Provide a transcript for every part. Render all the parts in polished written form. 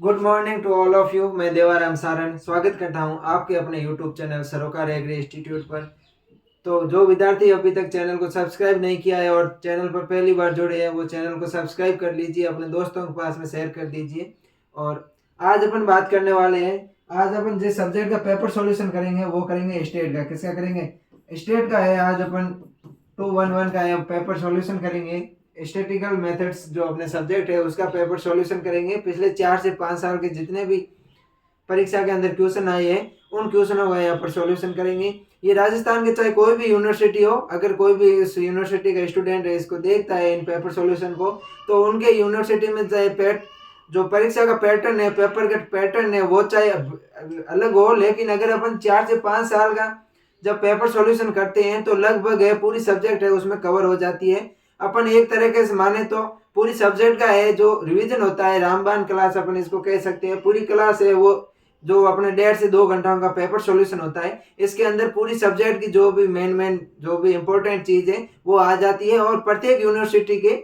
Good morning to all of you. मैं देवाराम सारण स्वागत करता हूं आपके अपने YouTube channel Sarokar agri institute पर। तो जो विद्यार्थी अभी तक चैनल को सब्सक्राइब नहीं किया है और चैनल पर पहली बार जुड़े हैं वो चैनल को सब्सक्राइब कर लीजिए, अपने दोस्तों के पास में शेयर कर दीजिए। और आज अपन बात करने वाले हैं, आज अपन जिस सब्जेक्ट का पेपर सॉल्यूशन करेंगे वो करेंगे स्टेट का। किसका करेंगे? स्टेट का है। आज अपन 211 का है पेपर सॉल्यूशन करेंगे। स्टैटिस्टिकल मेथड्स जो अपने सब्जेक्ट है उसका पेपर सॉल्यूशन करेंगे। पिछले 4 से 5 साल के जितने भी परीक्षा के अंदर क्वेश्चन आए हैं उन क्वेश्चनों का यहाँ पर सॉल्यूशन करेंगे। ये राजस्थान के चाहे कोई भी यूनिवर्सिटी हो, अगर कोई भी इस यूनिवर्सिटी का स्टूडेंट है इसको देखता है इन पेपर सॉल्यूशन को, तो उनके यूनिवर्सिटी में चाहे जो परीक्षा का पैटर्न है, पेपर का पैटर्न है, वो चाहे अलग हो, लेकिन अगर अपन 4 से 5 साल का जब पेपर सॉल्यूशन करते हैं तो लगभग है पूरी सब्जेक्ट है उसमें कवर हो जाती है। अपन एक तरीके से माने तो पूरी सब्जेक्ट का है जो रिवीजन होता है, रामबाण क्लास अपन इसको कह सकते हैं। पूरी क्लास है वो जो अपने 1.5 से 2 घंटा का पेपर सॉल्यूशन होता है। इसके अंदर पूरी सब्जेक्ट की जो भी मेन जो भी इंपॉर्टेंट चीज है वो आ जाती है। और प्रत्येक यूनिवर्सिटी के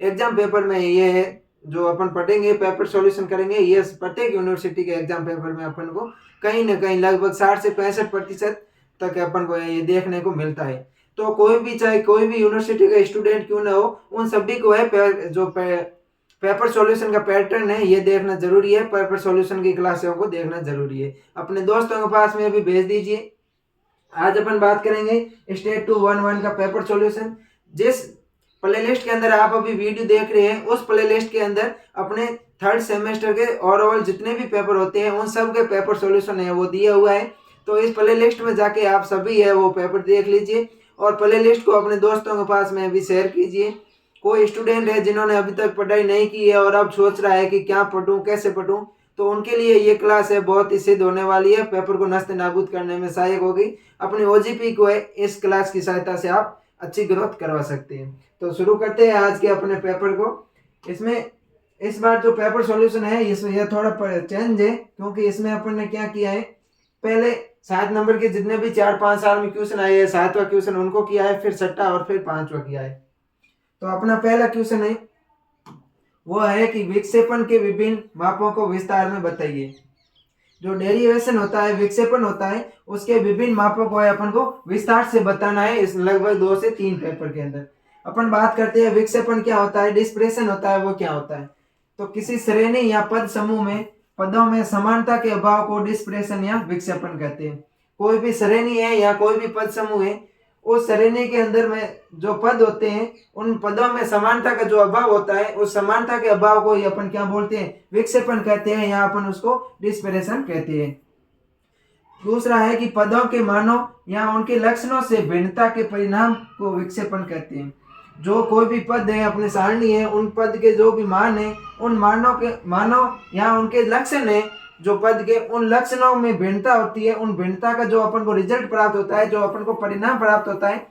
एग्जाम पेपर में ये है जो अपन पढ़ेंगे, पेपर सॉल्यूशन करेंगे, ये प्रत्येक यूनिवर्सिटी के एग्जाम पेपर में अपन को कहीं ना कहीं लगभग 60 से 65% तक अपन को ये देखने को मिलता है। तो कोई भी चाहे कोई भी यूनिवर्सिटी का स्टूडेंट क्यों ना हो, उन सभी को है पेपर सॉल्यूशन का पैटर्न है ये देखना जरूरी है। पेपर सॉल्यूशन की क्लासों को देखना जरूरी है। अपने दोस्तों के पास में भी भेज दीजिए। आज अपन बात करेंगे स्टेट 211 का पेपर सॉल्यूशन। जिस प्लेलिस्ट के अंदर आप अभी वीडियो देख रहे हैं उस प्लेलिस्ट के अंदर अपने थर्ड सेमेस्टर के ओवरऑल जितने भी पेपर होते हैं उन सब के पेपर सॉल्यूशन है वो दिया हुआ है। तो इस प्लेलिस्ट में जाके आप सभी है वो पेपर देख लीजिए और प्लेलिस्ट को अपने दोस्तों के पास में भी शेयर कीजिए। कोई स्टूडेंट है जिन्होंने अभी तक पढ़ाई नहीं की है और अब सोच रहा है कि क्या पढ़ूं, कैसे पढ़ूं, तो उनके लिए ये क्लास है बहुत ही सिद्ध होने वाली है, पेपर को नस्त नाबूद करने में सहायक होगी। अपनी ओजीपी को है इस क्लास की सहायता से आप अच्छी ग्रोथ करवा सकते हैं। तो शुरू करते हैं आज के अपने पेपर को। इसमें इस बार जो पेपर सॉल्यूशन है इसमें यह थोड़ा चेंज है क्योंकि इसमें अपन ने क्या किया है, पहले 7 नंबर के जितने भी 4-5 साल में क्वेश्चन आए हैं, 7वां क्वेश्चन उनको किया है, फिर 6ठा और फिर 5वां किया है। तो अपना पहला क्वेश्चन है वो है कि विक्षेपण के विभिन्न मापों को विस्तार में बताइए। जो डेरिवेशन होता है, विक्षेपण होता है, उसके विभिन्न मापों को अपन को विस्तार से बताना है इस लगभग 2 से 3 पेपर के अंदर। अपन बात करते हैं विक्षेपण क्या होता है, डिस्प्रेशन होता है वो क्या होता है। तो किसी श्रेणी या पद समूह में पदों में समानता के अभाव को डिस्प्रेशन या विक्षेपण कहते हैं। कोई भी श्रेणी है या कोई भी पद समूह है, उस श्रेणी के अंदर में जो पद होते हैं उन पदों में समानता का जो अभाव होता है उस समानता के अभाव को ही अपन क्या बोलते हैं, विक्षेपण कहते हैं या अपन उसको डिस्परेशन कहते हैं। दूसरा है कि पदों के मानों या उनके लक्षणों से भिन्नता के परिणाम को विक्षेपण कहते हैं। जो कोई भी पद है अपने सारणी है उन पद के जो भी मान है उन मानों या उनके लक्षण है, जो पद के उन लक्षणों में भिन्नता होती है, उन भिन्नता का जो अपन को रिजल्ट प्राप्त होता है, जो अपन को परिणाम प्राप्त होता है,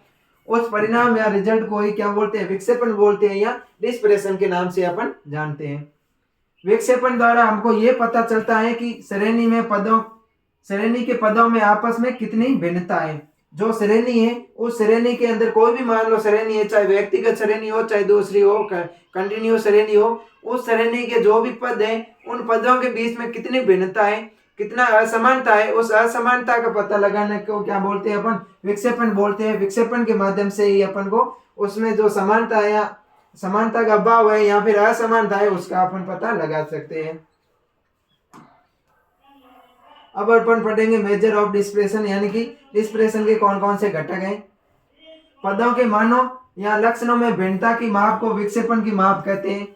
उस परिणाम या रिजल्ट को ही क्या बोलते हैं, विक्षेपण बोलते हैं या डिस्परेशन के नाम से अपन जानते हैं। विक्षेपण द्वारा हमको ये पता चलता है कि श्रेणी के पदों में आपस में कितनी भिन्नता है। जो श्रेणी है उस श्रेणी के अंदर कोई भी मान लो श्रेणी है, चाहे व्यक्तिगत श्रेणी हो चाहे दूसरी हो कंटिन्यूस श्रेणी हो, उस श्रेणी के जो भी पद है उन पदों के बीच में कितनी भिन्नता है, कितना असमानता है, उस असमानता का पता लगाने को क्या बोलते हैं, अपन विक्षेपण बोलते हैं। विक्षेपण के माध्यम से ही अपन को उसमें जो समानता है या समानता का अभाव है या फिर असमानता है उसका अपन पता लगा सकते हैं। अब अपन पढ़ेंगे मेजर ऑफ डिस्प्रेशन, यानी कि डिस्प्रेशन के कौन कौन से घटक हैं। पदों के मानों या लक्षणों में भिन्नता की माप को विक्षेपण की माप कहते हैं।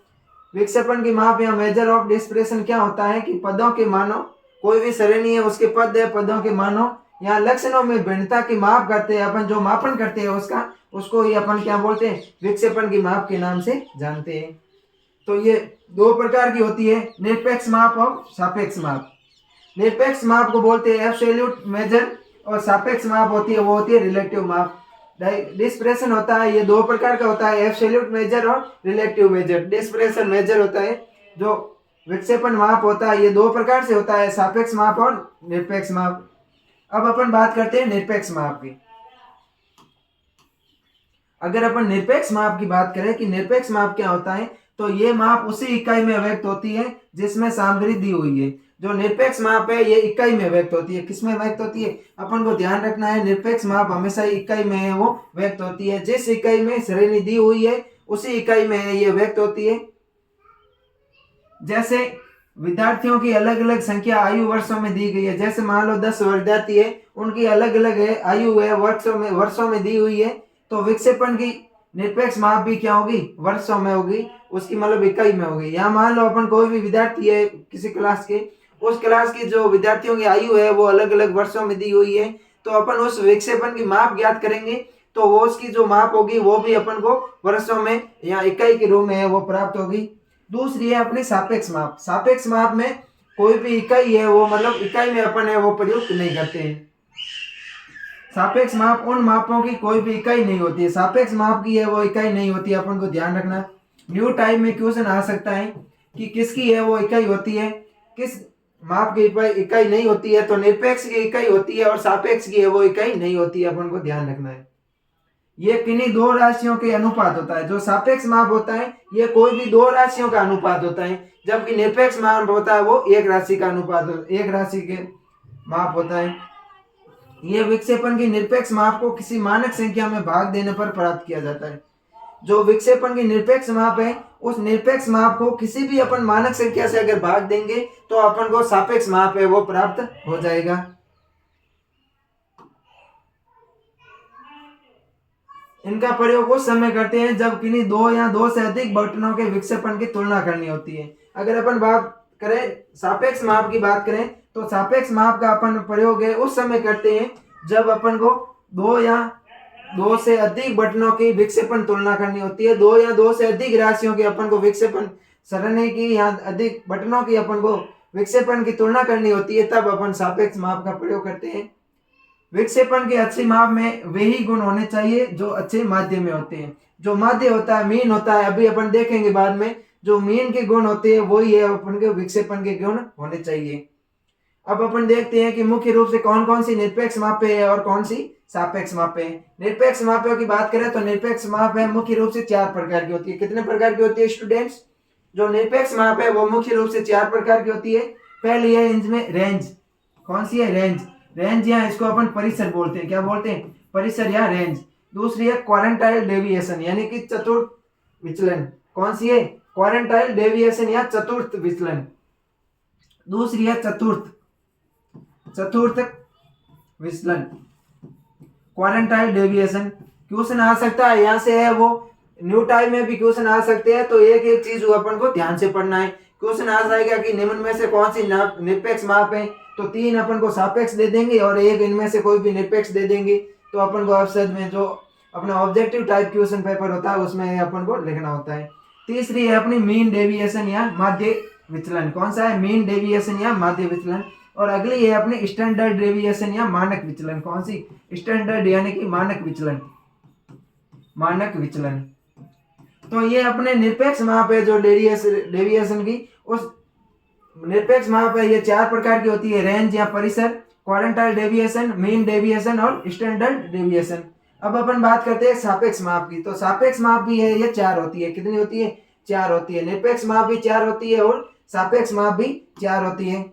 विक्षेपण की माप या मेजर ऑफ डिस्प्रेशन क्या होता है कि पदों के मानों, कोई भी श्रेणी है उसके पद है, पदों के मानों या लक्षणों में भिन्नता की माप करते हैं, अपन जो मापन करते हैं उसका, उसको ही अपन क्या बोलते हैं, विक्षेपण की माप के नाम से जानते हैं। तो ये 2 प्रकार की होती है, निरपेक्ष माप और सापेक्ष माप। निरपेक्ष माप को बोलते हैं एब्सोल्यूट मेजर और सापेक्ष माप होती है वो होती है रिलेटिव माप। डिस्प्रेशन होता है ये 2 प्रकार का होता है, एब्सोल्यूट मेजर और रिलेटिव मेजर। डिस्प्रेशन मेजर होता है, जो विक्षेपण माप होता है ये 2 प्रकार से होता है, सापेक्ष माप और निरपेक्ष माप। अब अपन बात करते हैं निरपेक्ष माप की। अगर अपन निरपेक्ष माप की बात करें कि निरपेक्ष माप क्या होता है, तो ये माप उसी इकाई में व्यक्त होती है जिसमें सामग्री दी हुई है। जो निरपेक्ष माप है ये इकाई में व्यक्त होती है। किसमें व्यक्त होती है? अपन को ध्यान रखना है, निरपेक्ष माप हमेशा इकाई में है वो व्यक्त होती है। जिस इकाई में श्रेणी दी हुई है उसी इकाई में है ये व्यक्त होती है। जैसे विद्यार्थियों की अलग अलग संख्या आयु वर्षों में दी गई है। जैसे मान लो 10 विद्यार्थी है, उनकी अलग अलग है आयु है वर्षों में दी हुई है, तो विक्षेपण की निरपेक्ष माप भी क्या होगी? वर्षों में होगी, उसकी मतलब इकाई में होगी। यहाँ मान लो अपन कोई भी विद्यार्थी है किसी क्लास के, उस क्लास की जो विद्यार्थियों की आयु है वो अलग अलग वर्षों में दी हुई है, तो अपन उस विक्षेपण की माप ज्ञात करेंगे तो वो उसकी जो माप होगी वो भी अपन को वर्षों में या इकाई के रूप में है वो प्राप्त होगी। दूसरी है अपनी सापेक्ष माप। सापेक्ष माप में कोई भी इकाई है वो मतलब इकाई में अपन है वो प्रयुक्त नहीं करते हैं। सापेक्ष माप उन मापों की कोई भी इकाई नहीं होती है। सापेक्ष माप की है वो इकाई नहीं होती है, अपन को ध्यान रखना। न्यू टाइप में क्वेश्चन आ सकता है कि किसकी है वो इकाई होती है, किस माप की इकाई नहीं होती है, तो निरपेक्ष की इकाई होती है और सापेक्ष की है वो इकाई नहीं होती है, अपन को ध्यान रखना है। ये किन्हीं दो राशियों के अनुपात होता है। जो सापेक्ष माप होता है ये कोई भी दो राशियों का अनुपात होता है, जबकि निरपेक्ष माप होता है वो एक राशि का अनुपात, एक राशि के माप होता है। ये विक्षेपण की निरपेक्ष माप को किसी मानक संख्या में भाग देने पर प्राप्त किया जाता है। जो विक्षेपण की निरपेक्ष माप है उस निरपेक्ष माप को किसी भी अपन मानक संख्या से अगर भाग देंगे तो अपन को सापेक्ष माप है वो प्राप्त हो जाएगा। इनका प्रयोग उस समय करते हैं जब किन्हीं दो या दो से अधिक बटनों के विक्षेपण की तुलना करनी होती है। अगर अपन बात करें सापेक्ष माप की बात करें तो सापेक्ष माप का अपन प्रयोग है उस समय करते हैं जब अपन को दो या दो से अधिक बटनों की विक्षेपण तुलना करनी होती है। दो या दो से अधिक राशियों की अपन को विक्षेपण सरणी की या अधिक बटनों की अपन को विक्षेपण की तुलना करनी होती है, तब अपन सापेक्ष माप का प्रयोग करते हैं। विक्षेपण के अच्छे माप में वही गुण होने चाहिए जो अच्छे माध्य में होते हैं। जो माध्य होता है, मीन होता है, अभी अपन देखेंगे बाद में, जो मीन के गुण होते हैं वही है अपन के विक्षेपण के गुण होने चाहिए। अब अपन देखते हैं कि मुख्य रूप से कौन कौन सी निरपेक्ष मापें है और कौन सी सापेक्ष मापें है। निरपेक्ष मापों की बात करें तो निरपेक्ष माप है मुख्य रूप से 4 प्रकार की होती है। कितने प्रकार की होती है स्टूडेंट्स? जो निरपेक्ष माप है वो मुख्य रूप से 4 प्रकार की होती है। पहली है इनमें रेंज। कौन सी है? रेंज। रेंज या इसको अपन परिसर बोलते हैं। क्या बोलते हैं? परिसर या रेंज। दूसरी है क्वारंटाइल डेविएशन यानी कि चतुर्थ विचलन। कौन सी है? क्वारंटाइल डेविएशन या चतुर्थ विचलन। दूसरी है चतुर्थ विचलन, क्वारंटाइल डेविएशन। क्वेश्चन आ सकता है यहाँ से है वो न्यू टाइप में भी क्वेश्चन आ सकते हैं, तो एक एक चीज अपन को ध्यान से पढ़ना है। क्वेश्चन आ जाएगा कि निम्न में से कौन सी निरपेक्ष माप है, तो 3 अपन को सापेक्ष दे देंगे और एक इनमें से कोई भी निरपेक्ष दे देंगे। तो अपन को अवसर में जो अपना ऑब्जेक्टिव टाइप क्वेश्चन पेपर होता है उसमें अपन को लिखना होता है। तीसरी है अपनी मीन डेविएशन या माध्य विचलन। कौन सा है? मीन डेविएशन या माध्य विचलन। और अगली है अपनी स्टैंडर्ड डेविएशन या मानक विचलन। कौन सी? स्टैंडर्ड यानी कि मानक विचलन। मानक विचलन। तो ये अपने निरपेक्ष माप है जो डेविएशन की, उस निरपेक्ष माप है ये 4 प्रकार की होती है। रेंज या परिसर, क्वारंटाइल डेविएशन, मीन डेविएशन और स्टैंडर्ड डेविएशन। अब अपन बात करते हैं सापेक्ष माप की। तो सापेक्ष माप भी है ये 4 होती है। कितनी होती है? 4 होती है। निरपेक्ष माप भी 4 होती है और सापेक्ष माप भी 4 होती है।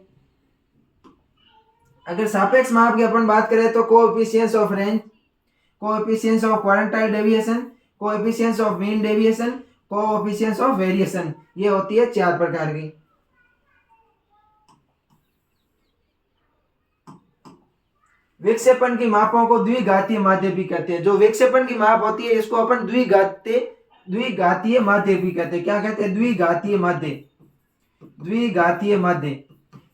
अगर सापेक्ष माप की अपन बात करें तो coefficients of range, coefficients of quartile deviation, coefficients of mean deviation, coefficients of variation, ये होती है 4 प्रकार की। विक्षेपण की मापों को द्विघातीय माध्य भी कहते हैं। जो विक्षेपण की माप होती है इसको अपन द्विघातीय माध्य भी कहते हैं। क्या कहते हैं? द्विघातीय माध्य। द्विघातीय माध्य।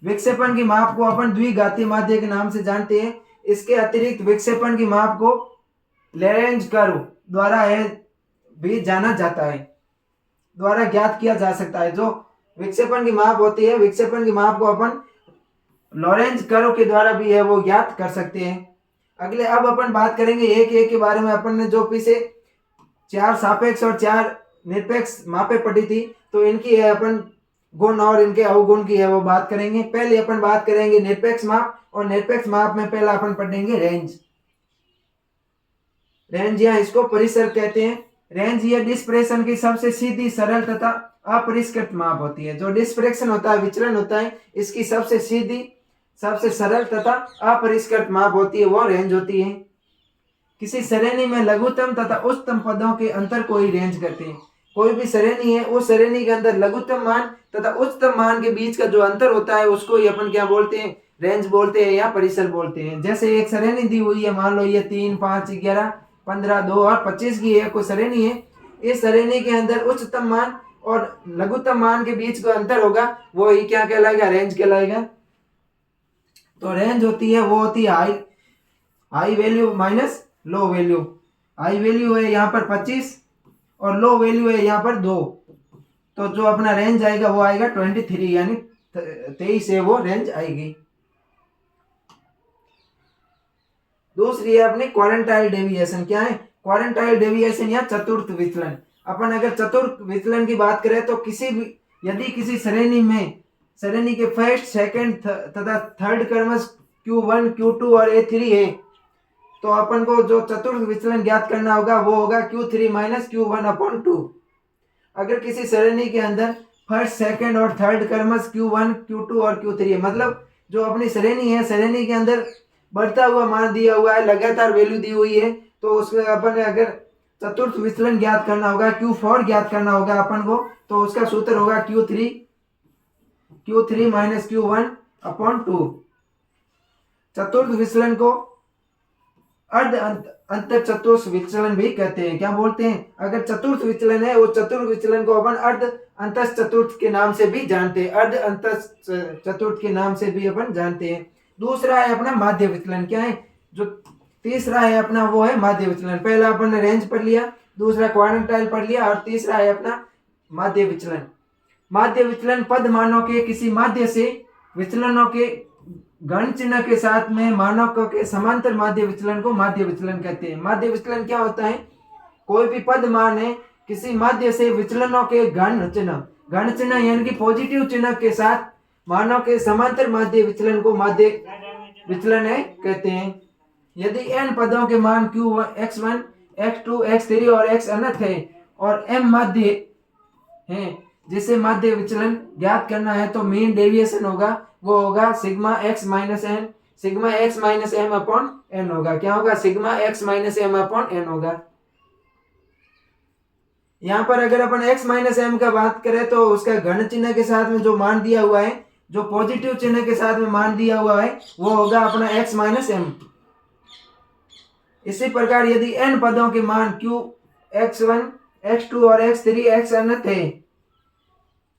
विक्षेपण की माप को अपन द्विघातीय माध्य के नाम से जानते हैं। इसके अतिरिक्त विक्षेपण की माप को लैरेंज कर्व द्वारा भी जाना जाता है, द्वारा ज्ञात किया जा सकता है। जो विक्षेपण की माप होती है, विक्षेपण की माप को अपन लॉरेंज कर्व के द्वारा भी है वो ज्ञात कर सकते हैं। अगले अब अपन बात करेंगे एक एक के बारे में। अपन ने जो पीछे 4 सापेक्ष और 4 निरपेक्ष मापें पढ़ी थी, तो इनकी है अपन गुण और इनके अवगुण की है वो बात करेंगे। पहले अपन बात करेंगे निरपेक्ष माप, और निरपेक्ष माप में पहला अपन पढ़ेंगे रेंज। रेंज या इसको परिसर कहते हैं। रेंज या डिस्पर्शन की सबसे सीधी, सरल तथा अपरिष्कृत माप होती है। जो डिस्प्रेक्शन होता है, विचलन होता है, इसकी सबसे सीधी, सबसे सरल तथा अपरिष्कृत माप होती है, वो रेंज होती है। किसी श्रेणी में लघुत्तम तथा उच्चतम पदों के अंतर को ही रेंज कहते हैं। कोई भी श्रेणी है, उस श्रेणी के अंदर लघुत्तम मान तथा उच्चतम मान के बीच का जो अंतर होता है उसको ही अपन क्या बोलते हैं, रेंज बोलते हैं या परिसर बोलते हैं। जैसे एक श्रेणी दी हुई है, मान लो ये 3, 5, 11, 15, 2 और 25 की है कोई श्रेणी है। इस श्रेणी के अंदर उच्चतम मान और लघुत्तम मान के बीच का अंतर होगा, वो ही क्या कहलाएगा, रेंज कहलाएगा। तो रेंज होती है, वो होती है high value minus low value. High value है यहाँ पर 25 और लो वैल्यू है यहाँ पर 2, तो जो अपना रेंज आएगा वो आएगा 23, यानी 23 है वो रेंज आएगी। दूसरी है अपनी क्वारंटाइल डेविएशन। क्या है क्वारंटाइल डेविएशन या चतुर्थ विचलन। अपन अगर चतुर्थ विचलन की बात करें तो किसी भी, यदि किसी श्रेणी में, श्रेणी के फर्स्ट, सेकंड तथा थर्ड क्रमश Q1, Q2 और A3 है, तो अपन को जो चतुर्थ विचलन ज्ञात करना होगा वो होगा Q3 माइनस Q1/2। अगर किसी श्रेणी के अंदर फर्स्ट, सेकंड और थर्ड क्रमश Q1, Q2 और Q3 है, मतलब जो अपनी श्रेणी है, श्रेणी के अंदर बढ़ता हुआ मान दिया हुआ है, लगातार वैल्यू दी हुई है, तो उसमें अपन अगर चतुर्थ विचलन ज्ञात करना होगा, Q4 ज्ञात करना होगा अपन को, तो उसका सूत्र होगा Q3 माइनस Q1/2। चतुर्थ विचलन को अर्ध अंतर चतुर्थ विचलन भी कहते हैं। क्या बोलते हैं, अगर चतुर्थ विचलन है, वो चतुर्थ विचलन को अपन अर्ध अंतः चतुर्थ के नाम से भी जानते हैं, अर्ध अंतः चतुर्थ के नाम से भी अपन जानते हैं। दूसरा है अपना माध्य विचलन। क्या है, जो तीसरा है अपना वो है माध्य विचलन। पहला अपन ने रेंज पढ़ लिया, दूसरा क्वारंटाइल पढ़ लिया, और तीसरा है अपना माध्य विचलन। माध्य विचलन पद मानों के किसी माध्य से विचलनों के गण चिन्ह के साथ में मानकों के समांतर माध्य विचलन को माध्य विचलन कहते हैं। माध्य विचलन क्या होता है, कोई भी पद मान है, किसी माध्य से विचलनों के गण चिन्ह यानी कि पॉजिटिव चिन्ह के साथ मानों के समांतर माध्य विचलन को माध्य विचलन है कहते हैं। यदि n पदों के मान x1, x2, x3 और x अनंत है और m माध्य है जिसे माध्य विचलन ज्ञात करना है, तो मीन डेविएशन होगा, वो होगा sigma x minus m upon n होगा। क्या होगा, sigma x minus m upon n होगा। यहाँ पर अगर अपन x माइनस m का बात करें तो उसका घन चिन्ह के साथ में जो मान दिया हुआ है, जो पॉजिटिव चिन्ह के साथ में मान दिया हुआ है, वो होगा अपना x माइनस m। इसी प्रकार यदि n पदों के मान q, x1, x2 और x3 x अनंत है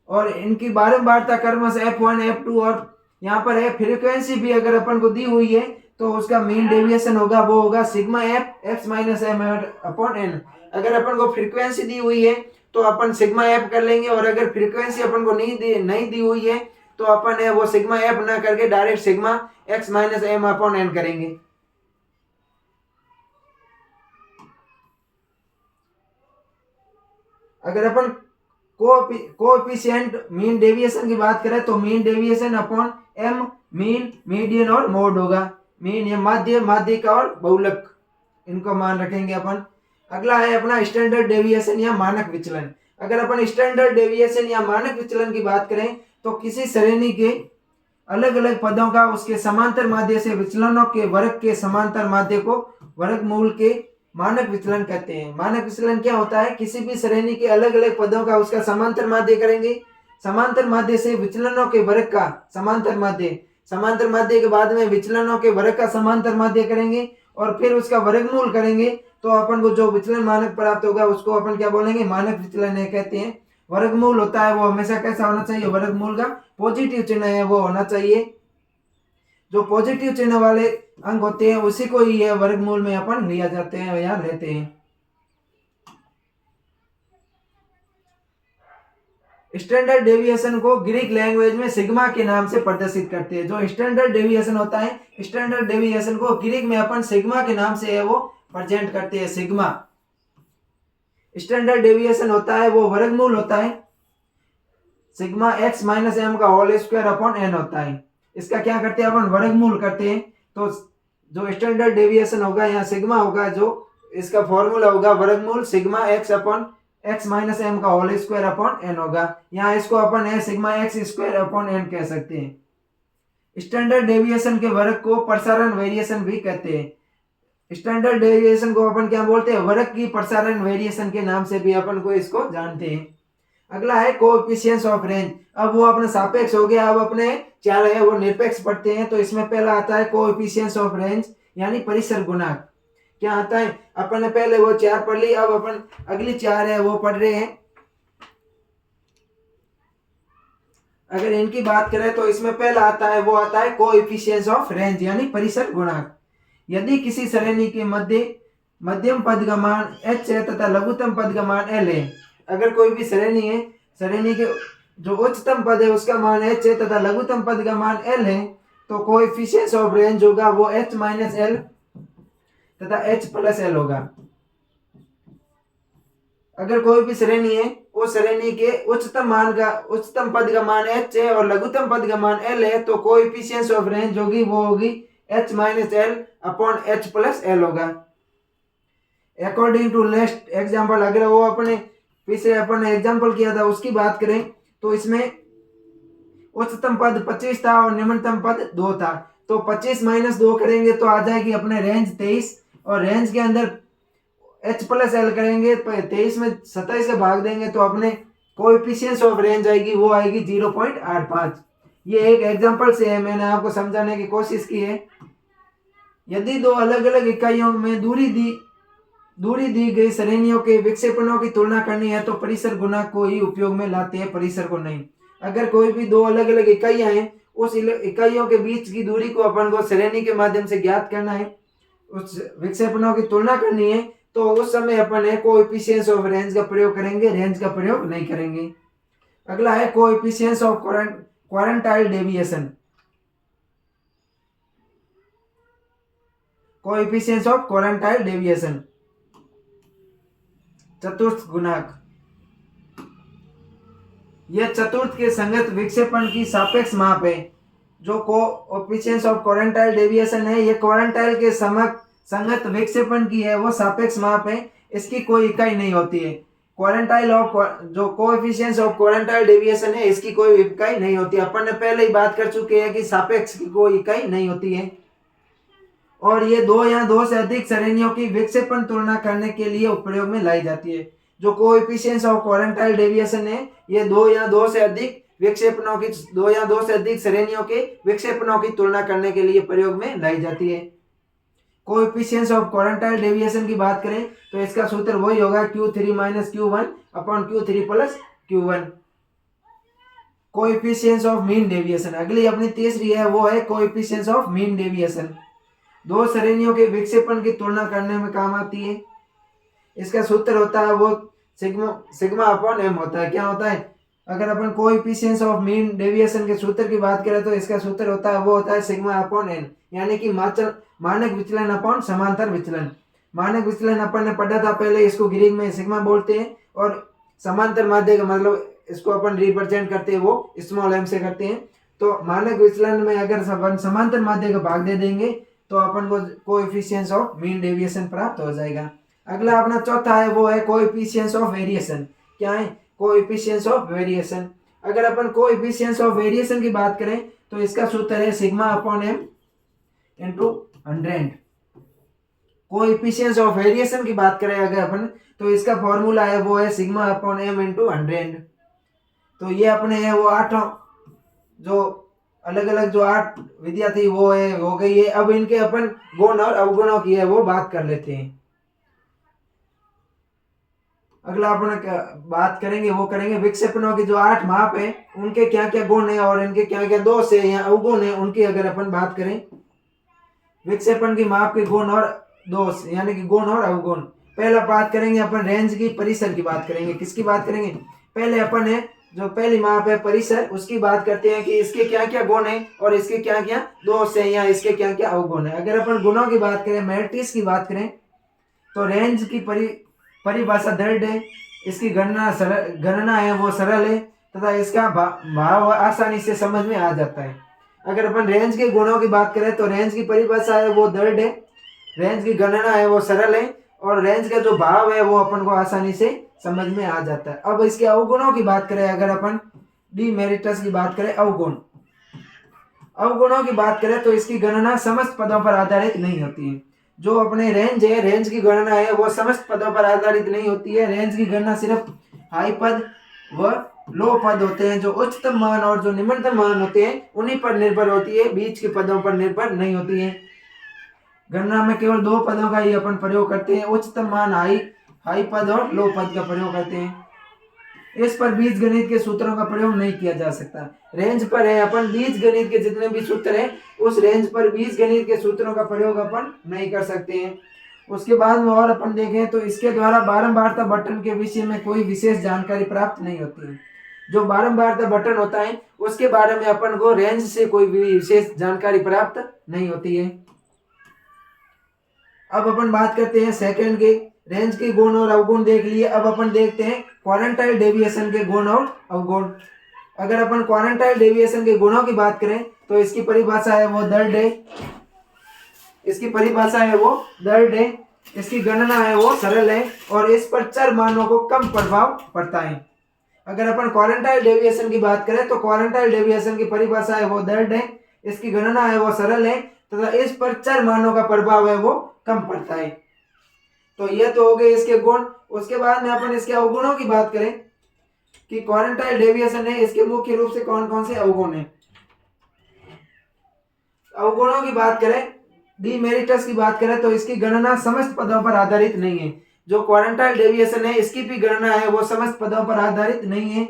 और इनकी बारंबारता क्रमश f1, f2 और यहाँ पर है फ्रीक्वेंसी भी अगर अपन को दी हुई है, तो उसका मीन डेविएशन होगा, वो होगा sigma f x minus m upon n। अगर अपन को फ्रीक्वेंसी दी हुई है तो अपन सिग्मा f कर लेंगे, और अगर फ्रीक्वेंसी अपन को नहीं दी हुई है तो अपन है वो सिग्मा f ना करके direct sigma x minus m upon n करेंगे। अगर अपन कोएफिशिएंट मीन डेविएशन की बात करें तो mean deviation upon m mean, median और मोड होगा। मीन ये माध्य का और बहुलक, इनको मान रखेंगे अपन। अगला है अपना स्टैंडर्ड डेविएशन या मानक विचलन। अगर अपन स्टैंडर्ड डेविएशन या मानक विचलन की बात करें तो किसी श्रेणी के अलग अलग पदों का उसके समांतर माध्य से विचलनों के वर्ग के समांतर माध्य को वर्गमूल के मानक विचलन कहते हैं। मानक विचलन क्या होता है, किसी भी श्रेणी के अलग अलग पदों का उसका समांतर माध्य करेंगे, समांतर माध्य से विचलनों के वर्ग का समांतर माध्य के बाद में विचलनों के वर्ग का समांतर माध्य करेंगे और फिर उसका वर्गमूल करेंगे, तो अपन को जो विचलन मानक प्राप्त होगा उसको अपन क्या बोलेंगे, मानक विचलन है कहते हैं। वर्गमूल होता है वो हमेशा कैसा होना चाहिए, वर्गमूल का पॉजिटिव चिन्ह है वो होना चाहिए। जो पॉजिटिव चिन्ह वाले अंक होते हैं उसी को ही है वर्गमूल में अपन लिया जाते हैं या लेते हैं। स्टैंडर्ड डेविएशन को ग्रीक लैंग्वेज में सिग्मा के नाम से प्रदर्शित करते हैं। जो स्टैंडर्ड डेविएशन होता है, स्टैंडर्ड डेविएशन को ग्रीक में अपन सिग्मा के नाम से है वो प्रेजेंट करते हैं, सिग्मा। स्टैंडर्ड डेविएशन होता है वो वर्गमूल होता है सिग्मा x माइनस m का होल स्क्वायर अपॉन n होता है। इसका क्या करते हैं अपन, वर्गमूल करते हैं। तो जो स्टैंडर्ड डेविएशन होगा यहाँ सिग्मा होगा, जो इसका फॉर्मूला होगा वर्गमूल sigma x upon x minus m का होल स्क्वायर अपॉन एन होगा। यहाँ इसको अपन है sigma x square upon n कह सकते हैं। स्टैंडर्ड डेविएशन के वर्ग को प्रसारण वेरिएशन भी कहते हैं। स्टैंडर्ड डेविएशन को अपन क्या बोलते हैं, वर्ग की प्रसारण वेरिएशन के नाम से भी अपन को इसको जानते हैं। अगला है कोएफिशिएंट्स ऑफ रेंज। अब वो अपने सापेक्ष हो गया, अब अपने चार है वो निरपेक्ष पढ़ते हैं। तो इसमें पहला आता है कोएफिशिएंट्स ऑफ रेंज यानी परिसर गुणांक। क्या आता है, अपन ने पहले वो चार पढ़ ली, अब अपन अगली चार है वो पढ़ रहे हैं। अगर इनकी बात करें तो इसमें पहला आता है वो आता है कोएफिशिएंट्स ऑफ रेंज यानी परिसर गुणांक। यदि किसी श्रेणी के मध्यम पद का मान h है तथा लघुत्तम पद का मान l है। अगर कोई भी श्रेणी है, श्रेणी के जो उच्चतम पद है उसका मान h है तथा लघुत्तम पद का मान l है, तो कोएफिशिएंट्स ऑफ रेंज होगा वो h माइनस एल तथा h प्लस एल होगा। अगर कोई भी श्रेणी है, उस श्रेणी के उच्चतम पद का मान h है और लघुत्तम पद का मान l है, तो कोएफिशिएंट्स ऑफ रेंज होगी वो होगी h minus L upon h plus L होगा। अकॉर्डिंग टू लास्ट एग्जाम्पल, अगर वो अपने पिछले अपन ने एग्जाम्पल किया था उसकी बात करें तो इसमें उच्चतम पद 25 था और निम्नतम पद 2 था। तो 25 माइनस 2 करेंगे तो आ जाएगी अपने रेंज 23, और रेंज के अंदर h प्लस एल करेंगे तो 23 में 27 से भाग देंगे तो अपने कोएफिशिएंट्स ऑफ रेंज आएगी वो आएगी 0.85। ये एक एग्जांपल से है, मैंने आपको समझाने की कोशिश की है। यदि दो अलग अलग इकाइयों में दूरी दी गई श्रेणियों के विक्षेपणों की तुलना करनी है तो परिसर गुणांक को ही उपयोग में लाते हैं, परिसर को नहीं। अगर कोई भी दो अलग अलग इकाइयां हैं, उस इकाइयों के बीच की दूरी को अपन को श्रेणी के माध्यम से ज्ञात करना है, उस विक्षेपणों की तुलना करनी है, तो उस समय अपन है कोएफिशिएंट्स ऑफ रेंज का प्रयोग करेंगे, रेंज का प्रयोग नहीं करेंगे। अगला है coefficients of quartile deviation. Coefficients of quartile deviation चतुर्थ गुणांक। यह चतुर्थ के संगत विक्षेपण की सापेक्ष माप है। जो कोएफिशिएंट्स ऑफ क्वारंटाइल डेविएशन है, ये क्वारंटाइल के संगत विक्षेपण की है वो सापेक्ष माप है, इसकी कोई इकाई नहीं होती है। जो कोएफिशिएंट्स ऑफ क्वारंटाइल डेविएशन है इसकी कोई इकाई नहीं होती। अपन ने पहले ही बात कर चुके हैं कि सापेक्ष की कोई इकाई नहीं होती है, और ये दो या दो से अधिक श्रेणियों की विक्षेपण तुलना करने के लिए उपयोग में लाई जाती है। जो कोएफिशिएंट्स ऑफ क्वारंटाइल डेविएशन है, ये दो या दो से अधिक श्रेणियों के विक्षेपणों की तुलना करने के लिए प्रयोग में लाई जाती है। कोएफिशिएंट्स ऑफ क्वारंटाइल डेविएशन की बात करें तो इसका सूत्र वही होगा Q3 minus Q1 upon Q3 plus Q1। Coefficients of mean deviation, अगली अपनी तीसरी है वो है कोएफिशिएंट्स ऑफ मीन डेविएशन। दो श्रेणियों के विक्षेपण की तुलना करने में काम आती है। इसका सूत्र होता है वो सिग्मा अपॉन एम होता है। क्या होता है, अगर अपन कोएफिशिएंट्स ऑफ मीन डेविएशन के सूत्र की बात करें तो इसका सूत्र होता है वो होता है सिग्मा अपॉन एन, यानी कि मानक विचलन अपॉन समांतर विचलन। मानक विचलन अपन ने पढ़ा था पहले, इसको ग्रीक में सिग्मा बोलते हैं, और समांतर माध्य का मतलब इसको अपन रिप्रेजेंट करते हैं वो स्मॉल एम से करते हैं। तो मानक विचलन में अगर समांतर माध्य का भाग दे देंगे तो अपन को कोएफिशिएंट्स ऑफ मीन डेविएशन प्राप्त हो जाएगा। अगला अपना चौथा है वो है कोएफिशिएंट्स ऑफ वेरिएशन। क्या है, कोएफिशिएंट्स ऑफ वेरिएशन। अगर अपन कोएफिशिएंट्स ऑफ वेरिएशन की बात करें तो इसका सूत्र है sigma upon m into 100। Coefficients of variation की बात करें अगर अपन तो इसका फॉर्मूला है वो है सिग्मा अपॉन एम इंटू 100। तो ये अपने है वो आठों जो अलग अलग जो 8 विधियां थी वो है हो गई है। अब इनके अपन गुण और अवगुणों की है वो बात कर लेते हैं। अगला अपन बात करेंगे वो करेंगे विक्षेपणों की जो 8 माप है उनके क्या क्या गुण है और इनके क्या क्या दोष है या अवगुण है, उनकी अगर अपन बात करें विक्षेपण की माप के गुण और दोष यानी कि गुण और अवगुण। पहला बात करेंगे अपन रेंज की, परिसर की बात करेंगे। किसकी बात करेंगे, पहले अपन है जो पहली माप है परिसर, उसकी बात करते हैं कि इसके क्या क्या गुण है और इसके क्या क्या दोष है या इसके क्या क्या अवगुण है। अगर अपन गुणों की बात करें, मैट्रिक्स की बात करें तो रेंज की परिभाषा दृढ़ है, इसकी गणना है वो सरल है तथा इसका भाव आसानी से समझ में आ जाता है। अगर अपन रेंज के गुणों की बात करें तो रेंज की परिभाषा है वो दृढ़ है, रेंज की गणना है वो सरल है और रेंज का जो भाव है वो अपन को आसानी से समझ में आ जाता है। अब इसके अवगुणों की बात करें, अगर अपन डीमेरिटस की बात करें, अवगुणों की बात करें तो इसकी गणना समस्त पदों पर आधारित नहीं होती है। जो अपने रेंज है, रेंज की गणना है वो समस्त पदों पर आधारित नहीं होती है। रेंज की गणना सिर्फ हाई पद व लो पद होते हैं, जो उच्चतम मान और जो निम्नतम मान होते हैं उन्हीं पर निर्भर होती है, बीच के पदों पर निर्भर नहीं होती है। गणना में केवल दो पदों का ही अपन प्रयोग करते हैं, उच्चतम मान हाई पद और लो पद का प्रयोग करते हैं। इस पर बीज गणित के सूत्रों का प्रयोग नहीं किया जा सकता। रेंज पर है अपन बीज गणित के जितने भी सूत्र हैं उस रेंज पर बीज गणित के सूत्रों का प्रयोग अपन नहीं कर सकते हैं। उसके बाद में और अपन देखें तो इसके द्वारा बारंबारता बटन के विषय में कोई विशेष जानकारी प्राप्त नहीं होती है। जो बारंबारता बटन होता है उसके बारे में अपन को रेंज से कोई भी विशेष जानकारी प्राप्त नहीं होती है। अब अपन बात करते हैं सेकंड के, रेंज के गुण और अवगुण देख लिए। अब अपन देखते हैं क्वारंटाइल डेविएशन के गुण और अवगुण। अगर अपन क्वारंटाइल डेविएशन के गुणों की बात करें तो इसकी परिभाषा है वो दर डे, इसकी गणना है वो सरल है और इस पर चर मानों को कम प्रभाव पड़ता है। अगर अपन क्वारंटाइल डेविएशन की बात करें तो क्वारंटाइल डेविएशन की परिभाषा है वो दर डे, इसकी गणना है वो सरल है तथा इस पर चर मानों का प्रभाव है वो कम पड़ता है। तो ये तो हो गए इसके गुण। उसके बाद में अपन इसके अवगुणों की बात करें कि क्वारंटाइल डेविएशन है, इसके मुख्य रूप से कौन कौन से अवगुण हैं। अवगुणों की बात करें, डीमेरिटस की बात करें तो इसकी गणना समस्त पदों पर आधारित नहीं है। जो क्वारंटाइल डेविएशन है इसकी भी गणना है वो समस्त पदों पर आधारित नहीं है।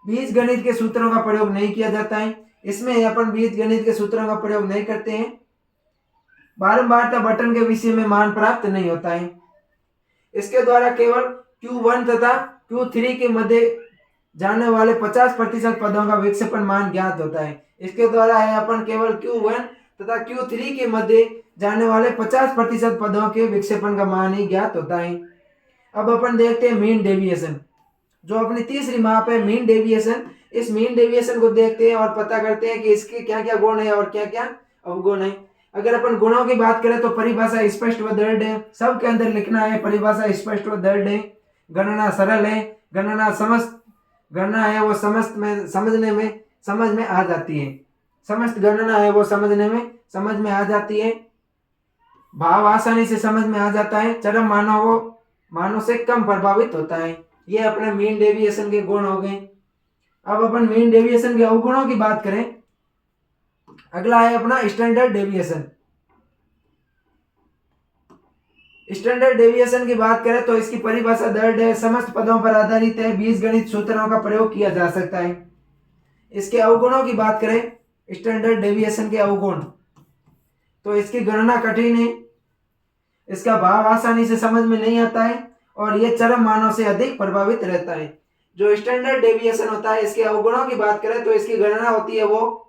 बीज गणित के सूत्रों का प्रयोग नहीं किया जाता है, इसमें अपन बीज गणित के सूत्रों का प्रयोग नहीं करते हैं। बारंबारता बटन के विषय में मान प्राप्त नहीं होता है। इसके द्वारा केवल Q1 तथा Q3 के मध्य जाने वाले 50% पदों का विक्षेपण मान ज्ञात होता है। इसके द्वारा है अपन केवल Q1 तथा Q3 के मध्य जाने वाले 50% पदों के विक्षेपण का मान ही ज्ञात होता है। अब अपन देखते हैं मीन डेविएशन, जो अपनी तीसरी माप है मीन डेविएशन। इस मीन डेविएशन को देखते हैं और पता करते हैं कि इसके क्या क्या गुण है और क्या क्या अवगुण है। अगर अपन गुणों की बात करें तो परिभाषा स्पष्ट व दृढ़ है, सबके अंदर लिखना है परिभाषा स्पष्ट व दृढ़ है। गणना सरल है, गणना है वो समझ में आ जाती है, समस्त गणना है वो समझ में आ जाती है। भाव आसानी से समझ में आ जाता है, चरम मानों से कम प्रभावित होता है। ये अपने मीन डेविएशन के गुण हो गए। अब अपन मीन डेविएशन के अवगुणों की बात करें, अगला है अपना स्टैंडर्ड डेविएशन। स्टैंडर्ड डेविएशन की बात करें तो इसकी परिभाषा दृढ़ है, समस्त पदों पर आधारित है, बीजगणित सूत्रों का प्रयोग किया जा सकता है। इसके अवगुणों की बात करें, स्टैंडर्ड डेविएशन के अवगुण, तो इसकी गणना कठिन है, इसका भाव आसानी से समझ में नहीं आता है और यह चरम मानों से अधिक प्रभावित रहता है। जो स्टैंडर्ड डेविएशन होता है इसके अवगुणों की बात करें तो इसकी गणना होती है वो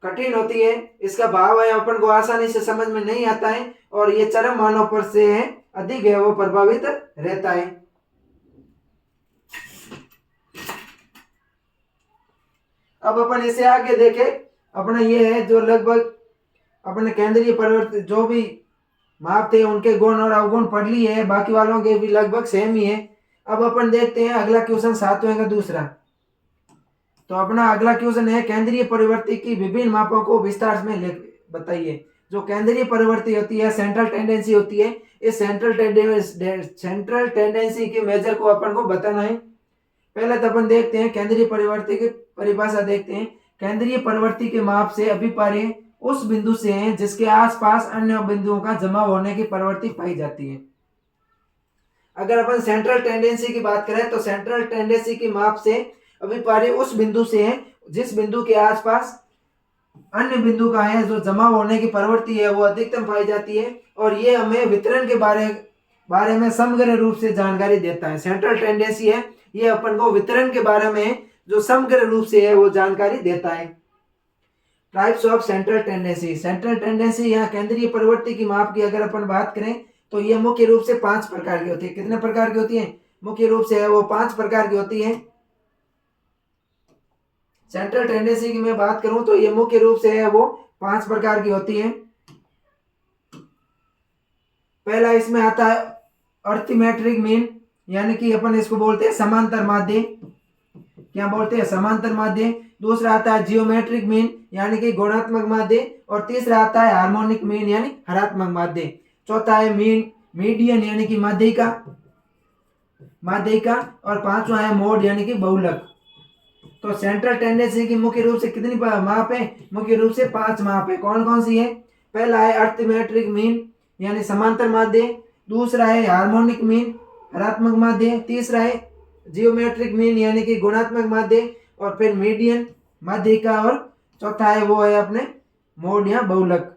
कठिन होती है, इसका भाव है अपन को आसानी से समझ में नहीं आता है और ये चरम मानों पर से है अधिक है वो प्रभावित रहता है। अब अपन इसे आगे देखें, अपना ये है जो लगभग अपने केंद्रीय परिवर्तन जो भी माप थे उनके गुण और अवगुण पढ़ लिए है, बाकी वालों के भी लगभग सेम ही है। अब अपन देखते हैं अगला क्वेश्चन 7वें का दूसरा। तो अपना अगला क्वेश्चन है केंद्रीय परिवर्ती की विभिन्न मापों को विस्तार में बताइए। जो केंद्रीय परिवर्ती होती है, सेंट्रल टेंडेंसी होती है, इस सेंट्रल टेंडेंसी के मेजर को अपन को बताना है। पहले तो अपन देखते हैं केंद्रीय परिवर्ती की परिभाषा देखते हैं। केंद्रीय परिवर्ती के माप से अभिप्राय उस बिंदु से है जिसके आसपास अन्य बिंदुओं का जमा होने की प्रवृत्ति पाई जाती है। अगर अपन सेंट्रल टेंडेंसी की बात करें तो सेंट्रल टेंडेंसी की माप से अभिप्राय उस बिंदु से है जिस बिंदु के आसपास अन्य बिंदु का है जो जमा होने की प्रवृत्ति है वो अधिकतम पाई जाती है और ये हमें वितरण के बारे में समग्र रूप से जानकारी देता है। सेंट्रल टेंडेंसी है ये अपन को वितरण के बारे में जो समग्र रूप से है वो जानकारी देता है। Types of central tendency. Central tendency यहाँ केंद्रीय प्रवृत्ति की माप की अगर अपन बात करें तो ये मुख्य रूप से 5 प्रकार की होती है। कितने प्रकार की होती है? मुख्य रूप से है वो 5 प्रकार की होती है। सेंट्रल टेंडेंसी की मैं बात करूं तो ये मुख्य रूप से है वो 5 प्रकार की होती है। पहला इसमें आता है अर्थमेट्रिक मीन, यानी कि अपन इसको बोलते हैं समांतर माध्य। क्या बोलते हैं? समांतर माध्य। दूसरा आता है जियोमेट्रिक मीन यानी कि गुणात्मक माध्य, और तीसरा आता है हार्मोनिक मीन यानी हरात्मक माध्य। चौथा है मीडियन यानी कि माध्यिका, और पांचवा है मोड यानी कि बहुलक। तो सेंट्रल टेंडेंसी की मुख्य रूप से कितनी माप है? मुख्य रूप से 5 माप है। कौन कौन सी है? पहला है अर्थमेट्रिक मीन यानी समांतर माध्य, दूसरा है हार्मोनिक मीन हरात्मक माध्य, तीसरा है जियोमेट्रिक मीन यानी कि गुणात्मक माध्य, और फिर मीडियन माध्यिका, और चौथा है वो है अपने मोड या बहुलक।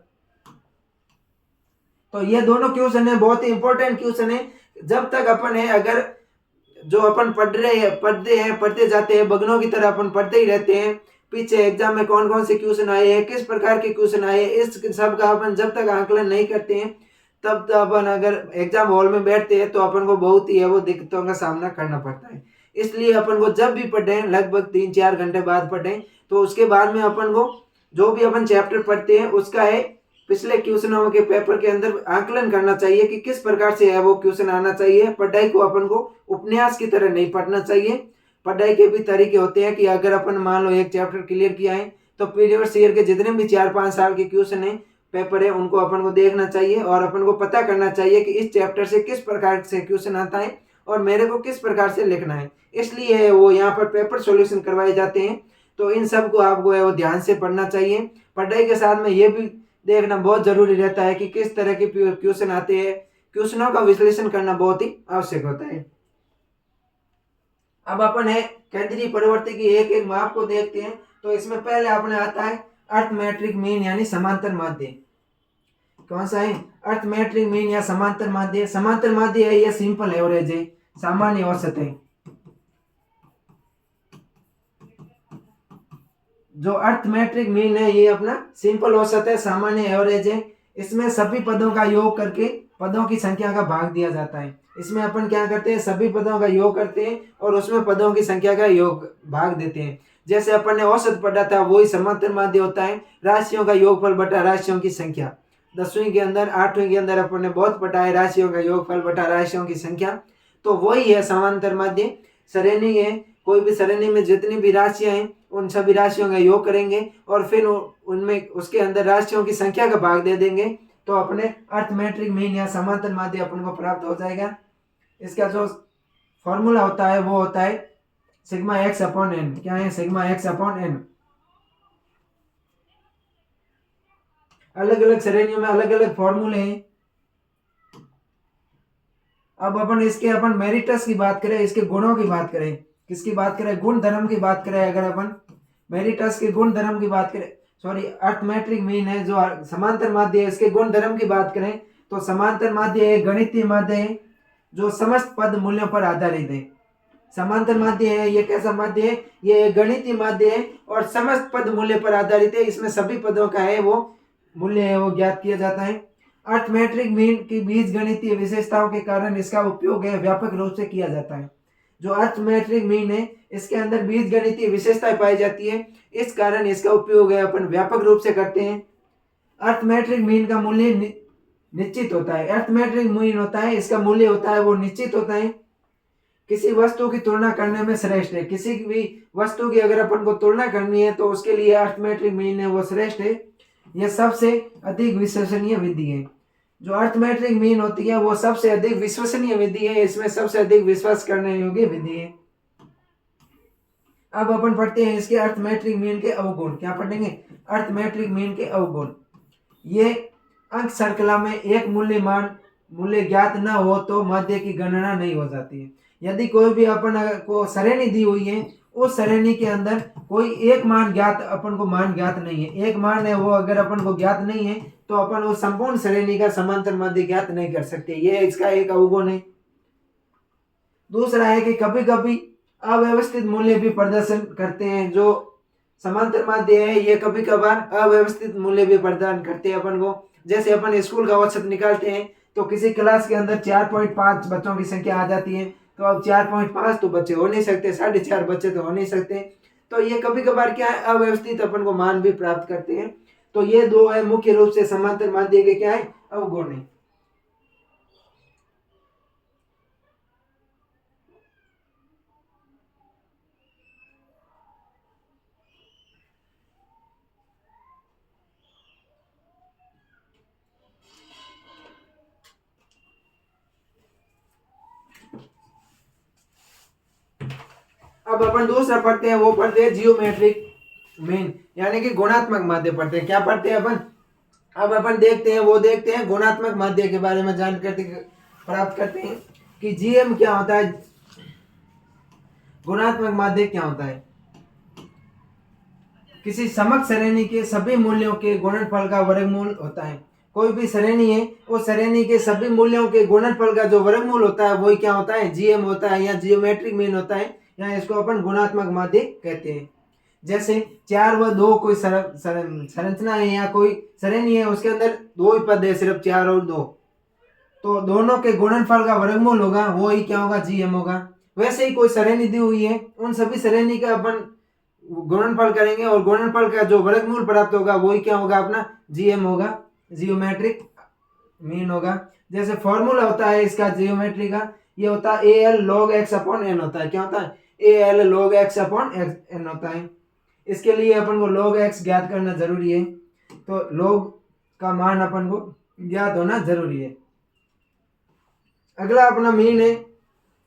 तो ये दोनों क्वेश्चन है, बहुत ही इंपॉर्टेंट क्वेश्चन है। जब तक अपन है अगर जो अपन पढ़ते जाते हैं, बगनों की तरह अपन पढ़ते ही रहते हैं, पीछे एग्जाम में कौन कौन से क्वेश्चन आए हैं, किस प्रकार के क्वेश्चन आए हैं, इस सब का अपन जब तक आकलन नहीं करते हैं, तब तक अपन अगर एग्जाम हॉल में बैठते हैं तो अपन को बहुत ही है वो दिक्कतों का सामना करना पड़ता है। इसलिए अपन को जब भी पढ़े, लगभग 3-4 घंटे बाद पढ़े, तो उसके बाद में अपन को जो भी अपन चैप्टर पढ़ते हैं उसका है पिछले क्वेश्चनों के पेपर के अंदर आकलन करना चाहिए कि किस प्रकार से है वो क्वेश्चन आना चाहिए। पढ़ाई को अपन को उपन्यास की तरह नहीं पढ़ना चाहिए। पढ़ाई के भी तरीके होते हैं कि अगर अपन मान लो एक चैप्टर क्लियर किया है तो प्रीवियस ईयर के जितने भी 4-5 साल के क्वेश्चन है, पेपर है, उनको अपन को देखना चाहिए और अपन को पता करना चाहिए कि इस चैप्टर से किस प्रकार से क्वेश्चन आता है और मेरे को किस प्रकार से लिखना है। इसलिए वो यहाँ पर पेपर सॉल्यूशन करवाए जाते हैं। तो इन सब को आपको है वो ध्यान से पढ़ना चाहिए। पढ़ाई के साथ में ये भी देखना बहुत जरूरी रहता है कि किस तरह के क्वेश्चन आते हैं। क्वेश्चनों का विश्लेषण करना बहुत ही आवश्यक होता है। अब अपन है केंद्रीय परिवर्ती की एक एक माप को देखते हैं। तो इसमें पहले अपने आता है अर्थमेट्रिक मीन यानी समांतर माध्य। कौन सा है? अर्थमेट्रिक मीन या समांतर माध्य। समांतर माध्य है ये सिंपल एवरेज है, सामान्य औसत है। जो अर्थमेट्रिक मीन है ये अपना सिंपल औसत है, सामान्य एवरेज है। इसमें सभी पदों का योग करके पदों की संख्या का भाग दिया जाता है। इसमें अपन क्या करते हैं? सभी पदों का योग करते हैं और उसमें पदों की संख्या का योग भाग देते हैं। जैसे अपन ने औसत पढ़ा था वही समांतर माध्य होता है, राशियों का योगफल बटा राशियों की संख्या। 10वीं के अंदर 8वीं के अंदर अपन ने बहुत पढ़ा है राशियों का योगफल बटा राशियों की संख्या। तो वही है समांतर माध्य। श्रेणी है, कोई भी श्रेणी में जितनी भी राशियां हैं उन सभी राशियों का योग करेंगे और फिर उनमें उसके अंदर राशियों की संख्या का भाग दे देंगे तो अपने अर्थमेट्रिक मीन या समांतर माध्य अपन को प्राप्त हो जाएगा। इसका जो फॉर्मूला होता है वो होता है सिग्मा एक्स अपॉन एन। क्या है? Sigma x upon n. अलग अलग श्रेणियों में अलग अलग फॉर्मूले हैं। अब अपन मेरिटस की बात करें, इसके गुणों की बात करें, किसकी बात करें? गुण धर्म की बात करें। अगर अपन मेरिटस के गुण धर्म की बात करें, सॉरी अर्थमेट्रिक मीन है जो समांतर माध्य है, इसके गुण धर्म की बात करें तो समांतर माध्य है गणितीय माध्य है जो समस्त पद मूल्यों पर आधारित है। समांतर माध्य है ये कैसा माध्य है? ये गणितीय माध्य है और समस्त पद मूल्य पर आधारित है। इसमें सभी पदों का है वो मूल्य है वो ज्ञात किया जाता है। अर्थमेट्रिक मीन की बीज गणितीय विशेषताओं के कारण इसका उपयोग है व्यापक रूप से किया जाता है। जो अर्थमेट्रिक मीन है इसके अंदर बीज गणितीय विशेषताएं पाई जाती है, इस कारण इसका उपयोग है अपन व्यापक रूप से करते हैं। अर्थमेट्रिक मीन का मूल्य निश्चित होता है। अर्थमेट्रिक मीन होता है इसका मूल्य होता है वो निश्चित होता है, किसी वस्तु की तुलना करने में श्रेष्ठ है। किसी भी वस्तु की अगर अपन को तुलना करनी है तो उसके लिए अर्थमेट्रिक मीन है वो श्रेष्ठ है। यह सबसे अधिक विश्वसनीय विधि है। जो अर्थमेट्रिक मीन होती है वो सबसे अधिक विश्वसनीय विधि है, इसमें सबसे अधिक विश्वास करने योग्य विधि है। अब अपन पढ़ते हैं इसके अर्थमेट्रिक मीन के अवगुण। क्या पढ़ेंगे? अर्थमेट्रिक मीन के अवगुण। ये अंक श्रृंखला में एक मूल्य ज्ञात न हो तो माध्य की गणना नहीं हो जाती है। यदि कोई भी अपन को श्रेणी दी हुई है, उस श्रेणी के अंदर कोई एक मान ज्ञात नहीं है, एक मान है वो अगर अपन को ज्ञात नहीं है तो अपन उस संपूर्ण श्रेणी का समांतर माध्य ज्ञात नहीं कर सकते। ये इसका एक अवगुण है। दूसरा है कि कभी कभी अव्यवस्थित मूल्य भी प्रदर्शन करते हैं। जो समांतर माध्य है ये कभी कभार अव्यवस्थित मूल्य भी प्रदान करते हैं अपन को। जैसे अपन स्कूल का औसत निकालते हैं तो किसी क्लास के अंदर 4.5 बच्चों की संख्या आ जाती है, तो अब 4.5 तो बच्चे हो नहीं सकते, 4.5 बच्चे तो हो नहीं सकते। तो ये कभी कभार क्या है अव्यवस्थित अपन को मान भी प्राप्त करते हैं। तो ये दो है मुख्य रूप से समांतर माध्य के क्या है अवगुण है। अपन दूसरा पढ़ते हैं, वो पढ़ते हैं जियोमेट्रिक मीन, यानी कि गुणात्मक माध्य पढ़ते हैं। क्या पढ़ते हैं अपन? अब अपन देखते हैं गुणात्मक माध्य के बारे में जानकारी प्राप्त करते हैं कि जीएम क्या होता है, गुणात्मक माध्य क्या होता है। किसी समक्ष श्रेणी के सभी मूल्यों के गुणनफल का वर्गमूल होता है। कोई भी श्रेणी है, उस श्रेणी के सभी मूल्यों के गुणनफल का जो वर्गमूल होता है वही क्या होता है, जीएम होता है, या जियोमेट्रिक मीन होता है, या इसको अपन गुणात्मक माध्य कहते हैं। जैसे 4 व 2 कोई संरचना है या कोई श्रेणी है, उसके अंदर 2 ही पद है, सिर्फ 4 और 2, तो दोनों के गुणनफल का वर्गमूल होगा, वो ही क्या होगा, जीएम होगा। वैसे ही कोई श्रेणी दी हुई है, उन सभी श्रेणी का अपन गुणनफल करेंगे और गुणनफल का जो वर्गमूल प्राप्त होगा वही क्या होगा, अपना जीएम होगा, जियोमेट्रिक मीन होगा। जैसे फॉर्मूला होता है इसका जियोमेट्री का, ये होता है AL log x upon n होता है। क्या होता है? AL log x upon n होता है। इसके लिए अपन को log x ज्ञात करना जरूरी है, तो log का मान अपन को ज्ञात होना जरूरी है। अगला अपना मीन है,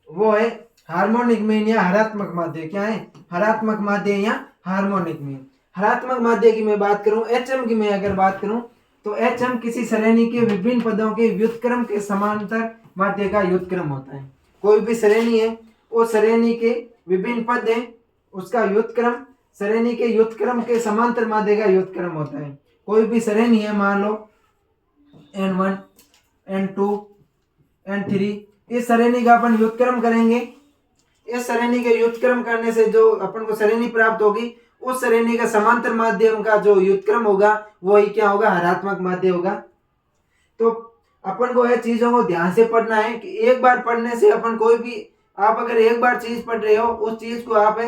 वो है हार्मोनिक मीन या हरात्मक माध्य। क्या है? हरात्मक माध्य या हार्मोनिक मीन। हरात्मक माध्य की मैं बात करूं, HM की मैं अगर बात करूं, तो HM किसी श्रेणी के विभिन्न पदों के व्युत्क्रम के समांतर माध्य का व्युत्क्रम होता है। कोई भी श्रेणी है, उस श्रेणी के विभिन्न पद है, उसका व्युत्क्रम श्रेणी के व्युत्क्रम के समांतर माध्य का व्युत्क्रम होता है। कोई भी श्रेणी है, मान लो N1, N2, N3, इस श्रेणी का अपन व्युत्क्रम करेंगे। इस श्रेणी के व्युत्क्रम करने से जो अपन को श्रेणी प्राप्त होगी, उस श्रेणी का समांतर माध्यम का जो व्युत्क्रम होगा वही क्या होगा, हरात्मक माध्य होगा। तो अपन को यह चीजों को ध्यान से पढ़ना है कि एक बार पढ़ने से अपन कोई भी, आप अगर एक बार चीज पढ़ रहे हो, उस चीज को आप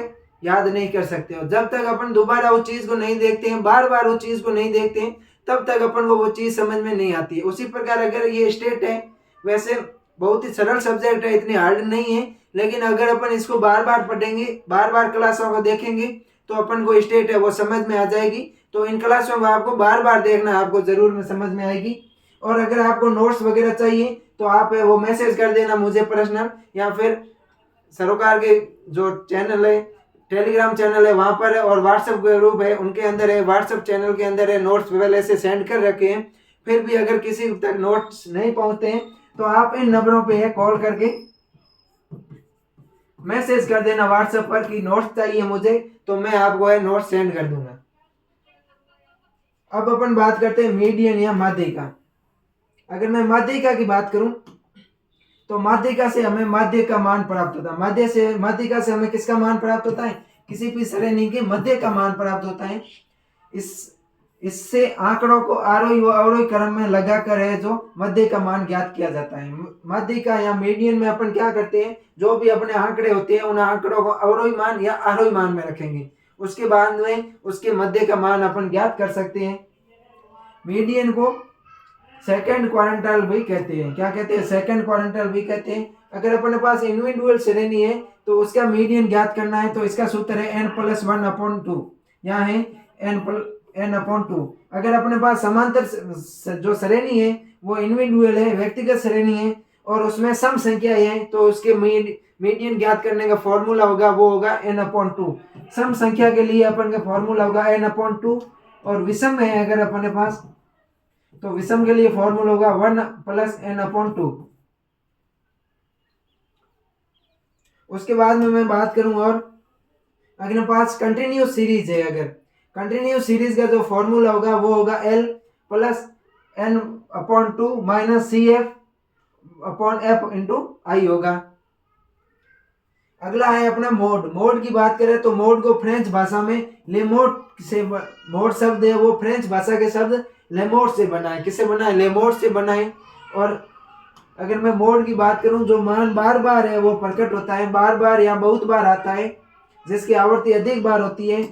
याद नहीं कर सकते हो। जब तक अपन दोबारा उस चीज को नहीं देखते हैं, बार बार उस चीज को नहीं देखते हैं, तब तक अपन को वो चीज समझ में नहीं आती है। उसी प्रकार अगर ये स्टेट है, वैसे बहुत ही सरल सब्जेक्ट है, इतनी हार्ड नहीं है, लेकिन अगर अपन इसको बार बार पढ़ेंगे, बार बार क्लासों को देखेंगे, तो अपन को स्टेट है वो समझ में आ जाएगी। तो इन क्लासों को आपको बार बार देखना, आपको जरूर में समझ में आएगी। और अगर आपको नोट्स वगैरह चाहिए तो आप वो मैसेज कर देना मुझे पर्सनल, या फिर सरोकार के जो चैनल है, टेलीग्राम चैनल है वहां पर है, और व्हाट्सएप ग्रुप है उनके अंदर है, व्हाट्सएप चैनल के अंदर है, नोट्स पहले से सेंड कर रखे हैं। फिर भी अगर किसी तक नोट्स नहीं पहुंचते हैं तो आप इन नंबरों पे कॉल करके मैसेज कर देना व्हाट्सएप पर कि नोट्स चाहिए मुझे, तो मैं आपको नोट्स सेंड कर दूंगा। अब अपन बात करते हैं मीडियन या माध्यिका। अगर मैं माध्यिका की बात करूं, तो माध्यिका से हमें माध्य का मान प्राप्त होता है। माध्यिका से हमें किसका मान प्राप्त होता है? किसी भी श्रेणी के मध्य का मान प्राप्त होता है। इससे आंकड़ों को आरोही व अवरोही क्रम में लगाकर है जो मध्य का मान ज्ञात किया जाता है। माध्यिका या मीडियन में अपन क्या करते हैं, जो भी अपने आंकड़े होते हैं उन आंकड़ों को अवरोही मान या आरोही मान में रखेंगे, उसके बाद में उसके मध्य का मान अपन ज्ञात कर सकते हैं। मीडियन को सेकंड क्वार्टाइल भी कहते हैं। क्या कहते हैं? सेकंड क्वार्टाइल भी कहते हैं। अगर अपने पास इंडिविजुअल श्रेणी है तो उसका मीडियन ज्ञात करना है, तो इसका सूत्र है n+1/2। यहाँ है n/2। अगर अपने पास समांतर जो श्रेणी है वो इंडिविजुअल है, व्यक्तिगत श्रेणी है, और उसमें सम संख्या है, तो उसके मीडियन ज्ञात करने का फॉर्मूला होगा, वो होगा n/2। सम संख्या के लिए अपन का फॉर्मूला होगा n/2, और विषम है अगर अपने पास, तो विषम के लिए फॉर्मूला होगा 1+n/2। उसके बाद में मैं बात करूं, और अगर मेरे पास कंटिन्यूस सीरीज है, अगर कंटिन्यूस सीरीज का जो फॉर्मूला होगा वो होगा L+n/2 CF/F/I होगा। अगला है अपना मोड। मोड की बात करें तो मोड को फ्रेंच भाषा में लेमोट से, मोड शब्द है वो फ्रेंच भाषा के शब्द लेमोट से बना है। किससे बना है? लेमोट से बना है। और अगर मैं मोड की बात करूं, जो मान बार बार है वो प्रकट होता है, बार बार या बहुत बार आता है, जिसकी आवृत्ति अधिक बार होती है,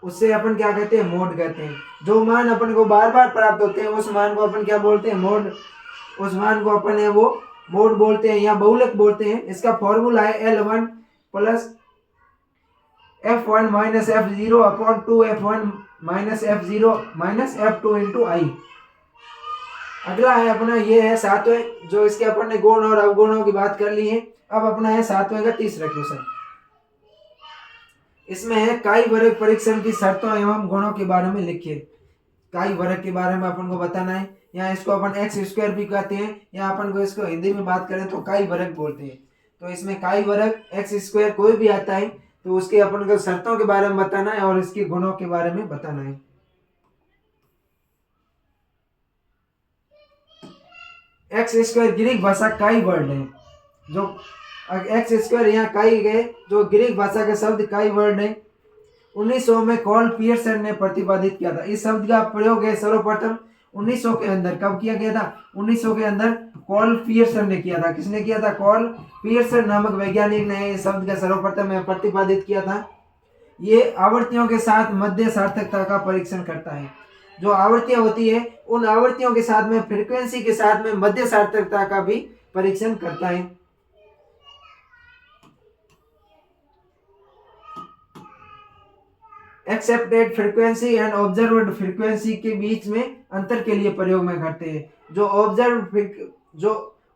उससे अपन क्या कहते हैं? मोड कहते हैं। जो मान अपन को बार बार प्राप्त होते हैं उस मान को अपन क्या बोलते हैं? मोड। उस मान को अपन है वो मोड बोलते हैं या बहुलक बोलते हैं। इसका फॉर्मूला है L1+F1-F0/2F1-F0-F2 अगला है अपना, ये है सातवें, जो इसके अपन ने गुण और अवगुणों की बात कर ली है। अब अपना है सातवें का तीसरा क्वेश्चन। इसमें है काई वर्ग परीक्षण की शर्तों एवं गुणों के बारे में लिखिए। काई वर्ग के बारे में अपन को बताना है, या इसको अपन एक्स स्क्वायर भी कहते हैं, या अपन को इसको हिंदी में बात करें तो काई वर्ग बोलते हैं। तो इसमें काई वर्ग एक्स स्क्वायर कोई भी आता है तो उसके अपन को शर्तों के बारे में बताना है और इसके गुणों के बारे में बताना है। एक्स स्क्वायर ग्रीक भाषा काई वर्ड है, जो एक्स स्क्वायर यहाँ काई गए जो ग्रीक भाषा का शब्द काई वर्ड है। 1900 में कॉल पियर्सन ने प्रतिपादित किया था। इस शब्द का प्रयोग है सर्वप्रथम 1900 के अंदर। कब किया गया था? 1900 के अंदर कॉल पियर्सन ने किया था। किसने किया था? कॉल पियर्सन नामक वैज्ञानिक ने इस शब्द का सर्वप्रथम प्रतिपादित किया था। ये आवर्तियों के साथ मध्य सार्थकता का परीक्षण करता है। जो आवृत्तियां होती है उन आवृत्तियों के साथ में फ्रीक्वेंसी के साथ में मध्य सार्थकता का भी परीक्षण करता है। Accepted frequency and observed frequency के बीच में अंतर के लिए प्रयोग में करते हैं। जो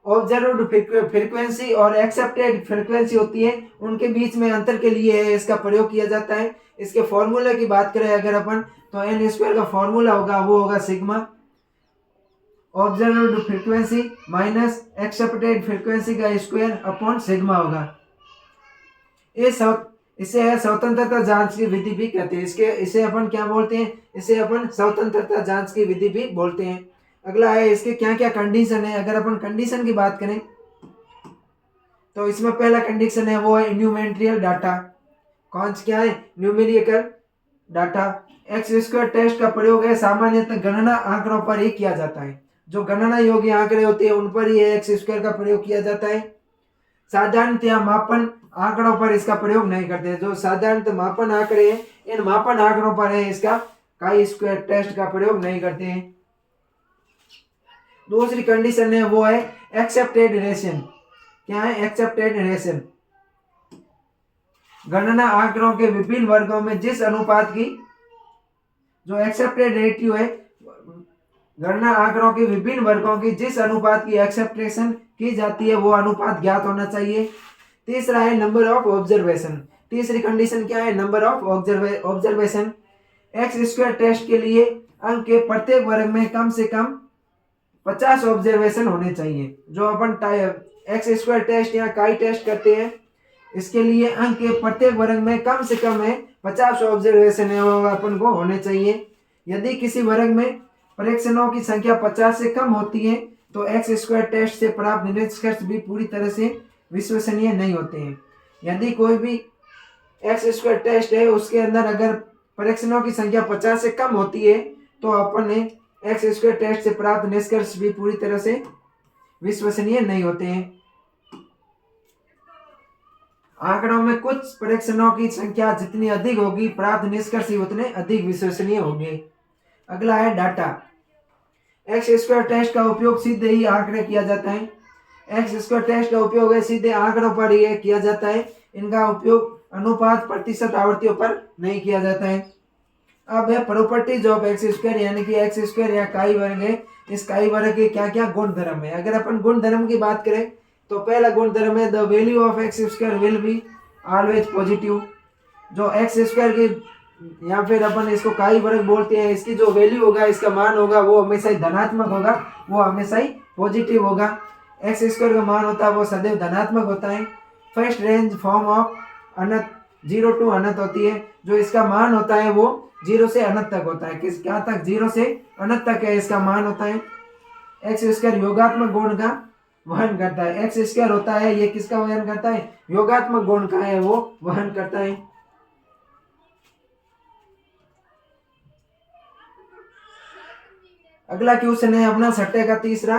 ऑब्जर्व्ड फ्रीक्वेंसी और एक्सेप्टेड फ्रीक्वेंसी होती है उनके बीच में अंतर के लिए इसका प्रयोग किया जाता है। इसके फॉर्मूले की बात करें अगर अपन तो एन स्क्वायर का फॉर्मूला होगा वो होगा sigma observed frequency minus accepted frequency का स्क्वायर अपॉन सिग्मा होगा। इसे स्वतंत्रता जांच की विधि भी कहते हैं। इसे अपन क्या बोलते हैं? इसे अपन स्वतंत्रता जांच की विधि भी बोलते हैं। अगला है इसके क्या क्या कंडीशन है। अगर अपन कंडीशन की बात करें तो इसमें पहला कंडीशन है वो है न्यूमेरिकल डाटा। कौन सा क्या है? Numerical data. X square test का प्रयोग है सामान्यतः गणना आंकड़ों पर ही किया जाता है। जो गणना योग्य आंकड़े होते हैं उन पर ही एक्स स्क्वायर का प्रयोग किया जाता है। साधारणतया मापन आंकड़ों पर इसका प्रयोग नहीं करते। जो साधारणतः मापन आंकड़े हैं इन मापन आंकड़ों पर है इसका काई स्क्वायर टेस्ट का प्रयोग नहीं करते हैं। दूसरी कंडीशन है वो है एक्सेप्टेड रेशन। क्या है? Accepted ration. गणना आंकड़ों के विभिन्न वर्गों में जिस अनुपात की जो एक्सेप्टेड रेशियो है गणना आंकड़ों के विभिन्न वर्गों की जिस अनुपात की एक्सेप्टेशन की जाती है वो अनुपात ज्ञात होना चाहिए। तीसरा है नंबर ऑफ ऑब्जर्वेशन। तीसरी कंडीशन क्या है? Number of observation. X square test के लिए अंक के प्रत्येक वर्ग में कम से कम 50 ऑब्जर्वेशन होने चाहिए। जो अपन एक्स स्क्वायर टेस्ट या काई टेस्ट करते हैं इसके लिए अंक के प्रत्येक वर्ग में कम से कम है 50 ऑब्जर्वेशन है वो अपन को होने चाहिए। यदि किसी वर्ग में परीक्षणों की संख्या 50 से कम होती है तो एक्स स्क्वायर टेस्ट से प्राप्त निष्कर्ष भी पूरी तरह से विश्वसनीय नहीं होते हैं। यदि कोई भी एक्स स्क्वायर टेस्ट है उसके अंदर अगर परीक्षणों की संख्या 50 से कम होती है तो अपन ने एक्स स्क्वायर टेस्ट से प्राप्त निष्कर्ष भी पूरी तरह से विश्वसनीय नहीं होते हैं। आंकड़ों में कुछ परीक्षणों की संख्या जितनी अधिक होगी प्राप्त निष्कर्ष ही उतने अधिक विश्वसनीय होंगे। अगला है डाटा। एक्स स्क्वायर टेस्ट का उपयोग सीधे ही आंकड़े किया जाता है। एक्स स्क्वायर टेस्ट का उपयोग है सीधे आंकड़ों पर ही किया जाता है। इनका उपयोग अनुपात प्रतिशत आवृत्तियों पर नहीं किया जाता है। अब है प्रॉपर्टीज ऑफ एक्स स्क्वायर यानी कि एक्स स्क्वायर या काई वर्ग है। इस काई वर्ग के क्या क्या गुण धर्म है। अगर अपन गुण धर्म की बात करें तो पहला गुण धर्म है the value of x square will be always positive. जो एक्स स्क्वायर की या फिर अपन इसको काई वर्ग बोलते हैं इसकी जो वैल्यू होगा इसका मान होगा वो हमेशा ही धनात्मक होगा, वो हमेशा ही पॉजिटिव होगा। एक्स स्क्वायर का मान होता है वो सदैव धनात्मक होता है। First range form of Anant 0 to अनंत होती है। जो इसका मान होता है वो 0 से अनंत तक होता है। किस क्या तक? 0 से अनंत तक है इसका मान होता है। एक्स स्क्वायर योगात्मक गुण का वहन करता है। एक्स स्क्वायर होता है ये किसका वहन करता है? योगात्मक गुण का है वो वहन करता है। अगला क्वेश्चन है अपना सट्टे का तीसरा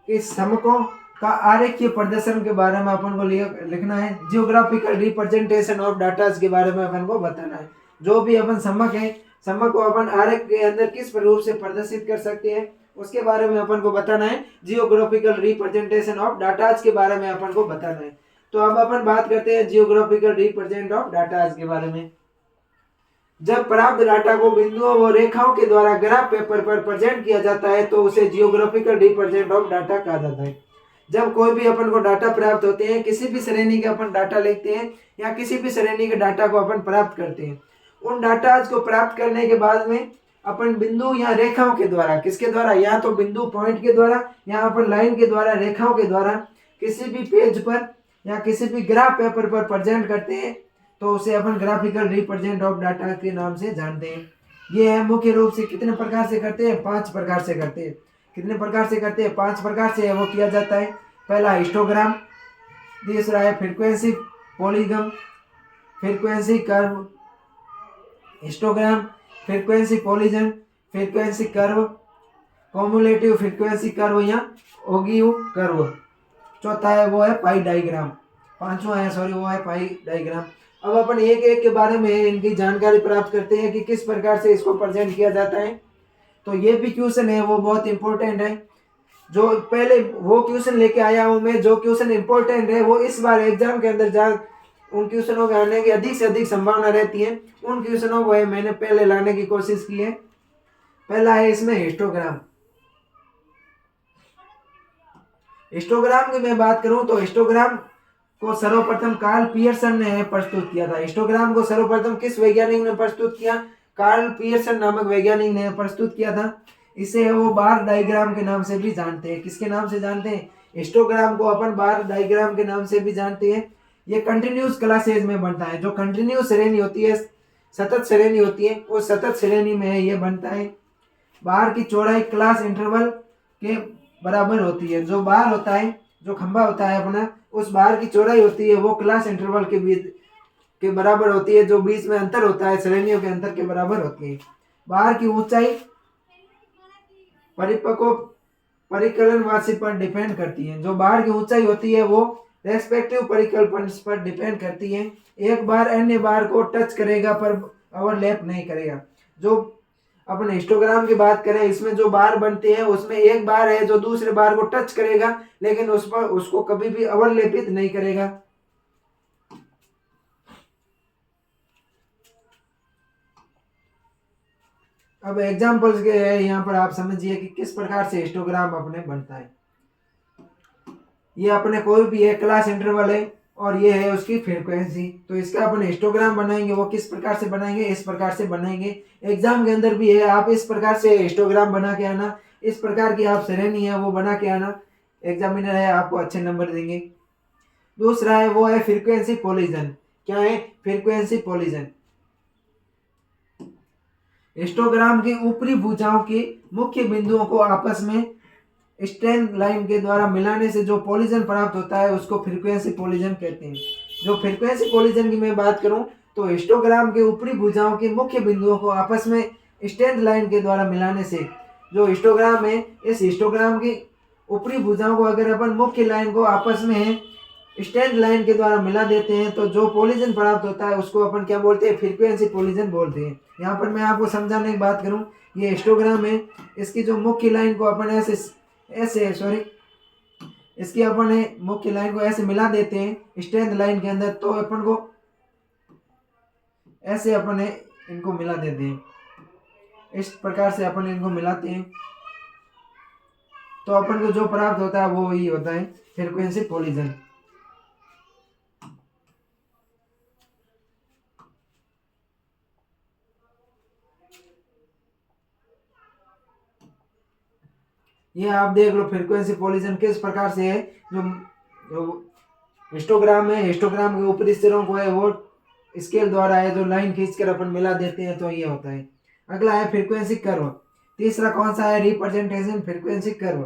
कि समकों का आरेखीय प्रदर्शन के बारे में अपन को लिखना है। जियोग्राफिकल रिप्रेजेंटेशन ऑफ डाटाज के बारे में अपन को बताना है। जो भी अपन समक है समक को अपन आरेख के अंदर किस रूप से प्रदर्शित कर सकते हैं उसके बारे में अपन को बताना है। जियोग्राफिकल रिप्रेजेंटेशन ऑफ डाटाज के बारे में अपन को बताना है। तो अब अपन बात करते हैं जियोग्राफिकल रिप्रेजेंट ऑफ डाटाज के बारे में। जब प्राप्त डाटा को बिंदुओं व रेखाओं के द्वारा ग्राफ पेपर पर प्रेजेंट किया जाता है तो उसे जियोग्राफिकल रिप्रेजेंट ऑफ डाटा कहा जाता है। जब कोई भी अपन को डाटा प्राप्त होते हैं, किसी भी श्रेणी के अपन डाटा लिखते हैं या किसी भी श्रेणी के डाटा को अपन प्राप्त करते हैं, उन डाटा को प्राप्त करने के बाद में अपन बिंदु या रेखाओं के द्वारा, किसके द्वारा, या तो बिंदु पॉइंट के द्वारा या अपन लाइन के द्वारा, रेखाओं के द्वारा किसी भी पेज पर या किसी भी ग्राफ पेपर पर प्रेजेंट करते हैं, तो उसे अपन ग्राफिकल रिप्रेजेंट ऑफ डाटा के नाम से जानते हैं। ये है मुख्य रूप से कितने प्रकार से करते हैं, 5 प्रकार से करते हैं। कितने प्रकार से करते हैं, 5 प्रकार से वो किया जाता है। पहला हिस्टोग्राम, दूसरा है frequency polygon, frequency curve, histogram, frequency polygon, frequency curve, cumulative frequency curve या ओगिव कर्व। चौथा है वो है पाई डायग्राम, पांचवा है वो है पाई डायग्राम। अब अपन एक एक के बारे में इनकी जानकारी प्राप्त करते हैं कि किस प्रकार से इसको प्रेजेंट किया जाता है। तो ये भी क्वेश्चन है वो बहुत इंपॉर्टेंट है, जो पहले वो क्वेश्चन लेके आया हूँ मैं, जो क्वेश्चन इंपॉर्टेंट है वो इस बार एग्जाम के अंदर उन क्वेश्चनों के आने की अधिक से अधिक संभावना रहती है, उन क्वेश्चनों को मैंने पहले लाने की कोशिश की है। पहला है इसमें हिस्टोग्राम। हिस्टोग्राम की मैं बात करूं तो हिस्टोग्राम को सर्वप्रथम कार्ल पियर्सन ने प्रस्तुत किया था। हिस्टोग्राम को सर्वप्रथम किस वैज्ञानिक ने प्रस्तुत किया, कार्ल पियर्सन नामक वैज्ञानिक ने प्रस्तुत किया था। इसे वो बार डायग्राम के नाम से भी जानते हैं। किसके नाम से जानते हैं, हिस्टोग्राम को अपन बार डायग्राम के नाम से भी जानते हैं। ये कंटिन्यूस क्लासेज में बनता है, जो कंटिन्यूस श्रेणी होती है, सतत श्रेणी होती है, उस सतत श्रेणी में ये बनता है। बार की चौड़ाई क्लास इंटरवल के बराबर होती है। जो बार होता है, जो खंभा होता है अपना, उस बार की चौड़ाई होती है वो क्लास इंटरवल के बीच के बराबर होती है। जो बीच में अंतर होता है श्रेणियों के अंतर के बराबर होती है। बार की ऊंचाई परिपक्व परिकलन राशि पर डिपेंड करती है। जो बार की ऊंचाई होती है वो रेस्पेक्टिव परिकल्पन पर डिपेंड करती है। एक बार अन्य बार को टच करेगा पर ओवरलैप नहीं करेगा। जो अपन हिस्टोग्राम की बात करें, इसमें जो बार बनते हैं उसमें एक बार है जो दूसरे बार को टच करेगा, लेकिन उस पर उसको कभी भी ओवरलैपित नहीं करेगा। अब एग्जांपल्स के यहाँ पर आप समझिए कि किस प्रकार से हिस्टोग्राम अपने बनता है। ये अपने कोई भी एक क्लास इंटरवल है और ये है उसकी फ्रीक्वेंसी, तो इसका अपन हिस्टोग्राम बनाएंगे। वो किस प्रकार से बनाएंगे, इस प्रकार से बनाएंगे। एग्जाम के अंदर भी है, आप इस प्रकार से हिस्टोग्राम बना के आना, इस प्रकार की आप श्रेणी है वो बना के आना, एग्जामिनर है आपको अच्छे नंबर देंगे। दूसरा है वो है फ्रीक्वेंसी पॉलीगन। क्या है, फ्रीक्वेंसी पॉलीगन। हिस्टोग्राम की ऊपरी भुजाओं की मुख्य बिंदुओं को आपस में स्ट्रेंथ लाइन के द्वारा मिलाने से जो पॉलीजन प्राप्त होता है उसको फ्रीक्वेंसी पॉलीजन कहते हैं। जो फ्रीक्वेंसी पॉलीजन की मैं बात करूं तो हिस्टोग्राम के ऊपरी भुजाओं के मुख्य बिंदुओं को आपस में स्ट्रेंथ लाइन के द्वारा मिलाने से, जो हिस्टोग्राम है, इस हिस्टोग्राम की ऊपरी भुजाओं को अगर अपन मुख्य लाइन को आपस में स्ट्रेंथ लाइन के द्वारा मिला देते हैं तो जो पॉलीजन प्राप्त होता है उसको अपन क्या बोलते हैं, फ्रीक्वेंसी पॉलीजन बोलते हैं। यहाँ पर मैं आपको समझाने की बात करूँ, ये हिस्टोग्राम है, इसकी जो मुख्य लाइन को अपन इसकी अपन मुख्य लाइन को ऐसे मिला देते हैं स्ट्रेंथ लाइन के अंदर, तो अपन को ऐसे अपन इनको मिला देते हैं। इस प्रकार से अपन इनको मिलाते हैं तो अपन को जो प्राप्त होता है वो ही होता है फ्रीक्वेंसी पॉलीजन। ये आप देख लो फ्रीक्वेंसी पॉलीजन किस प्रकार से है। जो हिस्टोग्राम है, हिस्टोग्राम के ऊपरी सिरों को है वो स्केल द्वारा है जो लाइन खींचकर अपन मिला देते हैं, तो ये होता है। अगला है फ्रीक्वेंसी कर्व। तीसरा कौन सा है, representation frequency curve.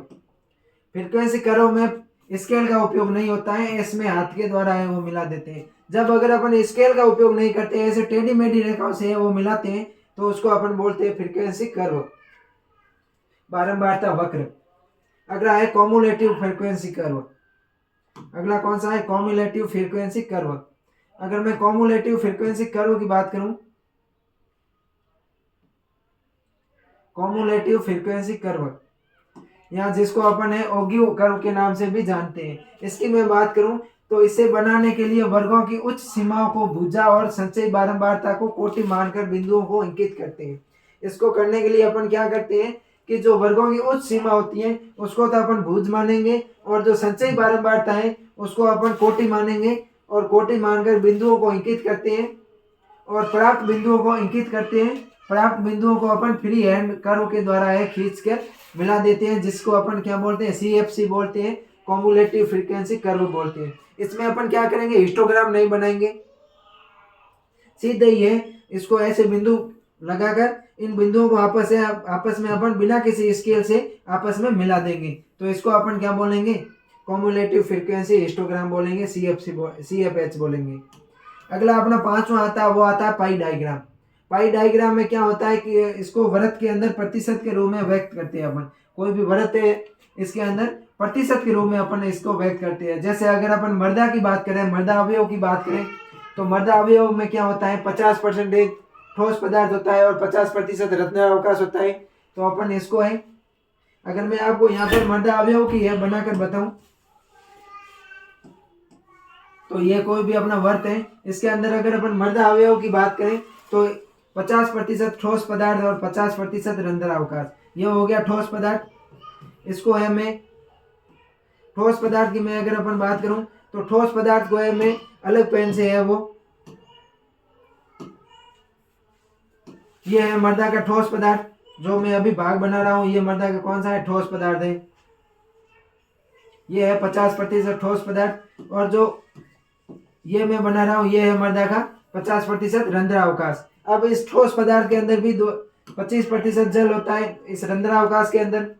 Frequency curve में स्केल का उपयोग नहीं होता है, इसमें हाथ के द्वारा है वो मिला देते हैं। जब अगर अपन स्केल का उपयोग नहीं करते, ऐसे टेढ़ी मेढ़ी रेखाओं से वो मिलाते हैं तो उसको अपन बोलते हैं फ्रीक्वेंसी कर्व, बारंबारता वक्र। अगला है कॉम्युलेटिव फ्रीक्वेंसी कर्व। अगला कौन सा है, कॉम्युलेटिव फ्रीक्वेंसी कर्व। अगर मैं कॉम्युलेटिव फ्रीक्वेंसी कर्व की बात करूं, कॉम्युलेटिव फ्रीक्वेंसी कर्व यहाँ जिसको अपन है ओगिव कर्व के नाम से भी जानते हैं, इसकी मैं बात करूं तो इसे बनाने के लिए वर्गों की उच्च सीमाओं को भुजा और संचयी बारंबारता को कोटि मानकर बिंदुओं को अंकित करते हैं। इसको करने के लिए अपन क्या करते हैं कि जो वर्गों की उच्च सीमा होती है उसको तो अपन भुज मानेंगे, और जो संचयी बारंबारता है उसको अपन कोटि मानेंगे, और कोटि मानकर बिंदुओं को इंकित करते हैं और प्राप्त बिंदुओं को इंकित करते हैं। प्राप्त बिंदुओं को अपन फ्री हैंड कर्व के द्वारा है खींच कर मिला देते हैं, जिसको अपन क्या बोलते हैं, CFC बोलते हैं, कॉम्युलेटिव फ्रीक्वेंसी कर्व बोलते हैं। इसमें अपन क्या करेंगे, हिस्टोग्राम नहीं बनाएंगे, सीधे ही है इसको ऐसे बिंदु लगाकर इन बिंदुओं को आपस में अपन बिना किसी स्केल से आपस में मिला देंगे, तो इसको अपन क्या बोलेंगे, कॉम्युलेटिव फ्रीक्वेंसी हिस्टोग्राम बोलेंगे, CFH बोलेंगे। अगला अपना पांचवा आता है, वो आता है पाई डायग्राम। पाई डायग्राम में क्या होता है कि इसको वृत्त के अंदर प्रतिशत के रूप में व्यक्त करते हैं अपन, कोई भी वृत्त है इसके अंदर प्रतिशत के रूप में अपन इसको व्यक्त करते हैं। जैसे अगर अपन मर्दा की बात करें, मर्दा अवयव की बात करें, तो मर्दा अवयव में क्या होता है, 50% ठोस पदार्थ होता है और 50% रत्नावकाश होता है। तो अपन इसको है, अगर मैं आपको यहाँ पर मर्दा अवयव की है बनाकर बताऊं, तो ये कोई भी अपना वर्त है, इसके अंदर अगर अपन मर्दा अवयव की बात करें तो 50% ठोस पदार्थ और 50% रंध्रावकाश, ये हो गया ठोस पदार्थ। इसको है मैं ठोस पदार्थ की मैं अगर अपन बात करूं तो ठोस पदार्थ को है मैं अलग पेन से है वो, ये है मर्दा का ठोस पदार्थ जो मैं अभी भाग बना रहा हूं, ये मर्दा का कौन सा है, ठोस पदार्थ है, ये है 50% ठोस पदार्थ। और जो ये मैं बना रहा हूं ये है मर्दा का 50% रंध्रावकाश। अब इस ठोस पदार्थ के अंदर भी 25% जल होता है। इस रंध्रावकाश के अंदर,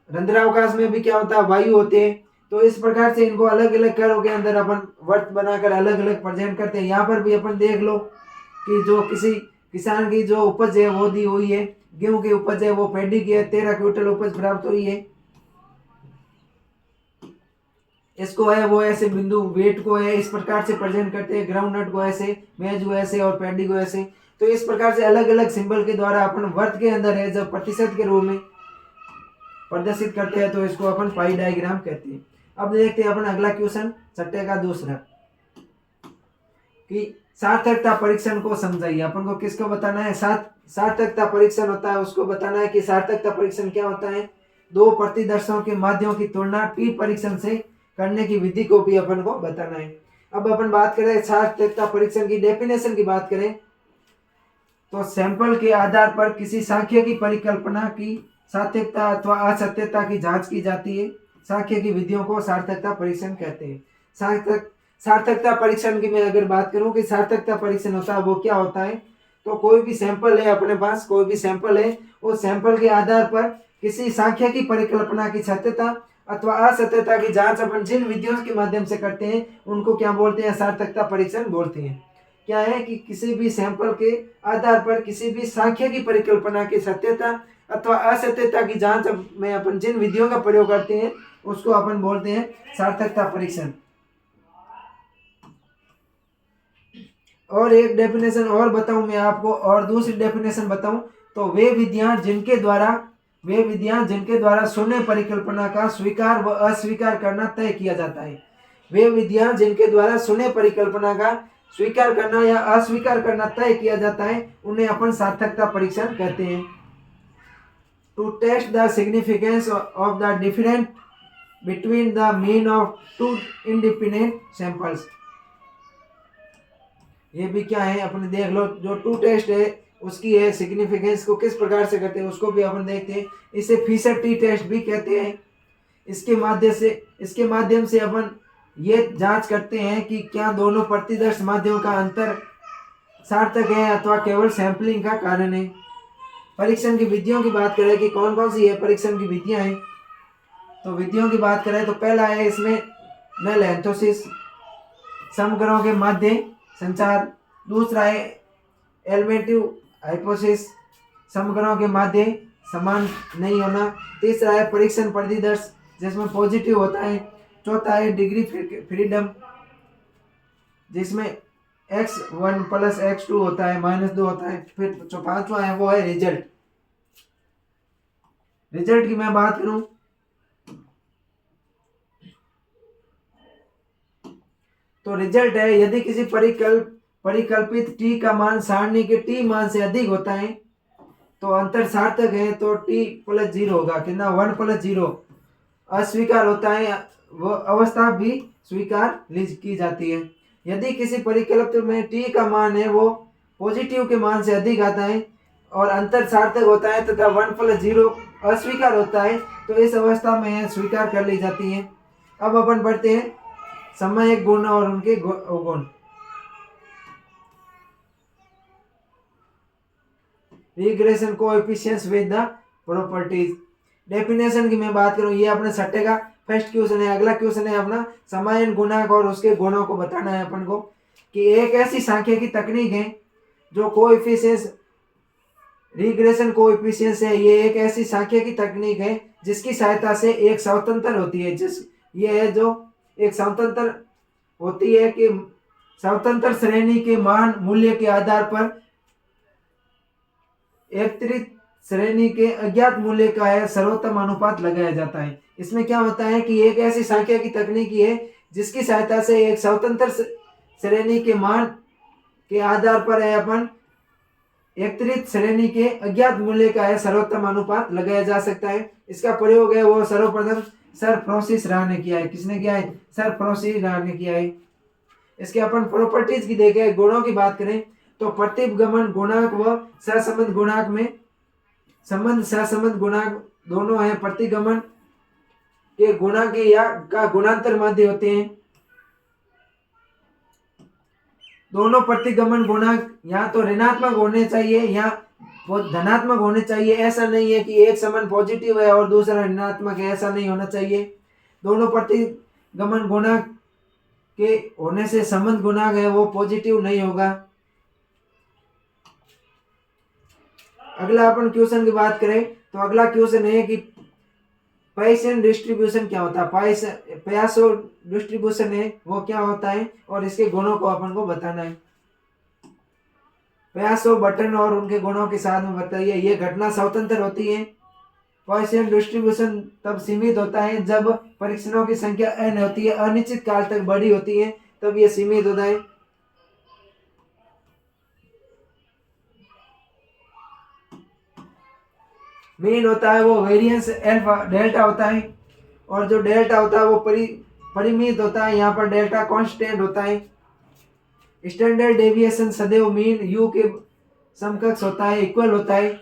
रंध्रावकाश में भी क्या होता है, वायु होते हैं। तो इस प्रकार से इनको अलग अलग कर्व के अंदर अपन वर्त बनाकर अलग अलग प्रेजेंट करते हैं। यहाँ पर भी अपन देख लो कि जो किसी किसान की जो उपज है वो दी हुई है, गेहूं की उपज है वो पैडी की है, 13 क्विंटल उपज प्राप्त हुई है। इसको है वो ऐसे बिंदु वेट को है इस प्रकार से प्रेजेंट करते हैं, ग्राउंड नट को ऐसे, मेज को ऐसे और पैडी को ऐसे। तो इस प्रकार से अलग अलग सिंबल के द्वारा अपन वर्त के अंदर है जब प्रतिशत के रूप में प्रदर्शित करते हैं तो इसको अपन पाई डायग्राम कहते हैं। अब देखते हैं अपन अगला क्वेश्चन, छठे का दूसरा, कि सार्थकता परीक्षण को समझाइए। अपन को किसको बताना है, सार्थकता परीक्षण होता है उसको बताना है कि सार्थकता परीक्षण क्या होता है। दो प्रतिदर्शों के माध्यमों की तुलना टी परीक्षण से करने की विधि को भी अपन को बताना है। अब अपन बात करें सार्थकता परीक्षण की डेफिनेशन की बात करें तो सैंपल के आधार पर किसी सांख्यिकी परिकल्पना की सार्थकता अथवा असत्यता की जांच की जाती है। सांख्यिकी विधियों को सार्थकता परीक्षण कहते हैं। सार्थकता परीक्षण की मैं अगर बात करूं कि सार्थकता परीक्षण होता है वो क्या होता है, तो कोई भी सैंपल है अपने पास, कोई भी सैंपल है, उस सैंपल के आधार पर किसी सांख्यिकी परिकल्पना की सत्यता अथवा असत्यता की जांच अपन जिन विधियों के माध्यम से करते हैं उनको क्या बोलते हैं, सार्थकता परीक्षण बोलते हैं। क्या है कि किसी भी सैंपल के आधार पर किसी भी सांख्यिकी परिकल्पना की सत्यता अथवा असत्यता की जांच में अपन जिन विधियों का प्रयोग करते हैं उसको अपन बोलते हैं सार्थकता परीक्षण। और एक डेफिनेशन और बताऊं मैं आपको, और दूसरी डेफिनेशन बताऊं तो वे विधियां जिनके द्वारा शून्य परिकल्पना का स्वीकार व अस्वीकार करना तय किया जाता है। वे विधियां जिनके द्वारा शून्य परिकल्पना का स्वीकार करना या अस्वीकार करना तय किया जाता है उन्हें अपन सार्थकता परीक्षण कहते हैं। To test the significance of the difference between the mean of two independent samples, ये भी क्या है अपने देख लो। जो टू टेस्ट है उसकी है सिग्निफिकेंस को किस प्रकार से करते हैं उसको भी अपन देखते हैं। इसे फिशर टी टेस्ट भी कहते हैं। इसके माध्यम से अपन ये जांच करते हैं कि क्या दोनों प्रतिदर्श माध्यमों का अंतर सार्थक है अथवा केवल सैंपलिंग का कारण है। परीक्षण की विधियों की बात करें कि कौन कौन सी है परीक्षण की विधियां हैं, तो विधियों की बात करें तो पहला है इसमें नल एंथोसिस, समग्रों के माध्य संचार। दूसरा है एल्मेटिव हाइपोसिस, समग्रों के माध्य समान नहीं होना। तीसरा है परीक्षण प्रतिदर्श जिसमें पॉजिटिव होता है। चौथा है डिग्री फ्रीडम जिसमें x1 + x2 होता है, -2 होता है। फिर जो पांचवा है वो है रिजल्ट। रिजल्ट की मैं बात करूं तो रिजल्ट है यदि किसी परिकल्पित t का मान सारणी के t मान से अधिक होता है तो अंतर सार्थक है तो t+0 होगा। कितना 1+0 अस्वीकार होता है, वो अवस्था भी स्वीकार की जाती है। यदि किसी परिकल्प में t का मान है वो पॉजिटिव के मान से अधिक आता है और अंतर सार्थक होता है तथा 1+0 अस्वीकार होता है तो इस अवस्था में स्वीकार कर ली जाती है। अब अपन पढ़ते हैं समयिक गुण और उनके अवगुण। Regression coefficients with the properties. Definition की मैं बात करूं, ये अपने सट्टे का फर्स्ट क्वेश्चन है। अगला क्वेश्चन है अपना समायन गुणांक और उसके गुणों को बताना है अपन को कि एक ऐसी सांख्यिकी तकनीक है जो कोएफिशिएंट्स रिग्रेशन कोएफिशिएंट्स है। ये एक ऐसी सांख्यिकी तकनीक है जिसकी सहायता से एक स्वतंत्र होती है, ये है जो एक स्वतंत्र होती है कि स्वतंत्र श्रेणी के मान मूल्य के आधार पर एकत्रित श्रेणी के अज्ञात मूल्य का है सर्वोत्तम अनुपात लगाया जाता है। इसमें क्या होता है कि एक ऐसी संख्या की तकनीक है जिसकी सहायता से एक स्वतंत्र श्रेणी के मान के आधार पर है अपन एकत्रित श्रेणी के अज्ञात मूल्य का है सर्वोत्तम अनुपात लगाया जा सकता है। इसका प्रयोग है वो सर्वप्रथम सर फ्रांसिस रा ने किया है। किसने किया है? सर फ्रांसिस रा ने किया है। इसके अपन प्रॉपर्टीज की देखें, गुणों की बात करें तो प्रतिगमन गुणांक व सहसंबंध गुणांक में संबंध सहसंबंध गुणांक दोनों है। प्रतिगमन के गुणांक या का गुणांतर माध्य होते हैं। दोनों प्रतिगमन गुणांक या तो ऋणात्मक होने चाहिए या धनात्मक होने चाहिए। ऐसा नहीं है कि एक समान पॉजिटिव है और दूसरा ऋणात्मक है, ऐसा नहीं होना चाहिए। दोनों प्रतिगमन गुणांक के होने से संबंध गुणांक है वो पॉजिटिव नहीं होगा। अगला अपन क्वेश्चन की बात करें तो अगला क्वेश्चन है कि पॉइसन डिस्ट्रीब्यूशन क्या होता है। पयासो डिस्ट्रीब्यूशन है वो क्या होता है और इसके गुणों को अपन को बताना है। पयासो बटन और उनके गुणों के साथ में बताइए। ये घटना स्वतंत्र होती है। पॉइसन डिस्ट्रीब्यूशन तब सीमित होता है जब परीक्षणों की संख्या n होती है, अनिश्चित काल तक बड़ी होती है, तब ये सीमित होता है। मीन होता है वो वेरिएंस अल्फा डेल्टा होता है और जो डेल्टा होता है वो परिमित होता है। यहाँ पर डेल्टा कांस्टेंट होता है। स्टैंडर्ड डेविएशन सदैव मीन यू के समकक्ष होता है, इक्वल होता है।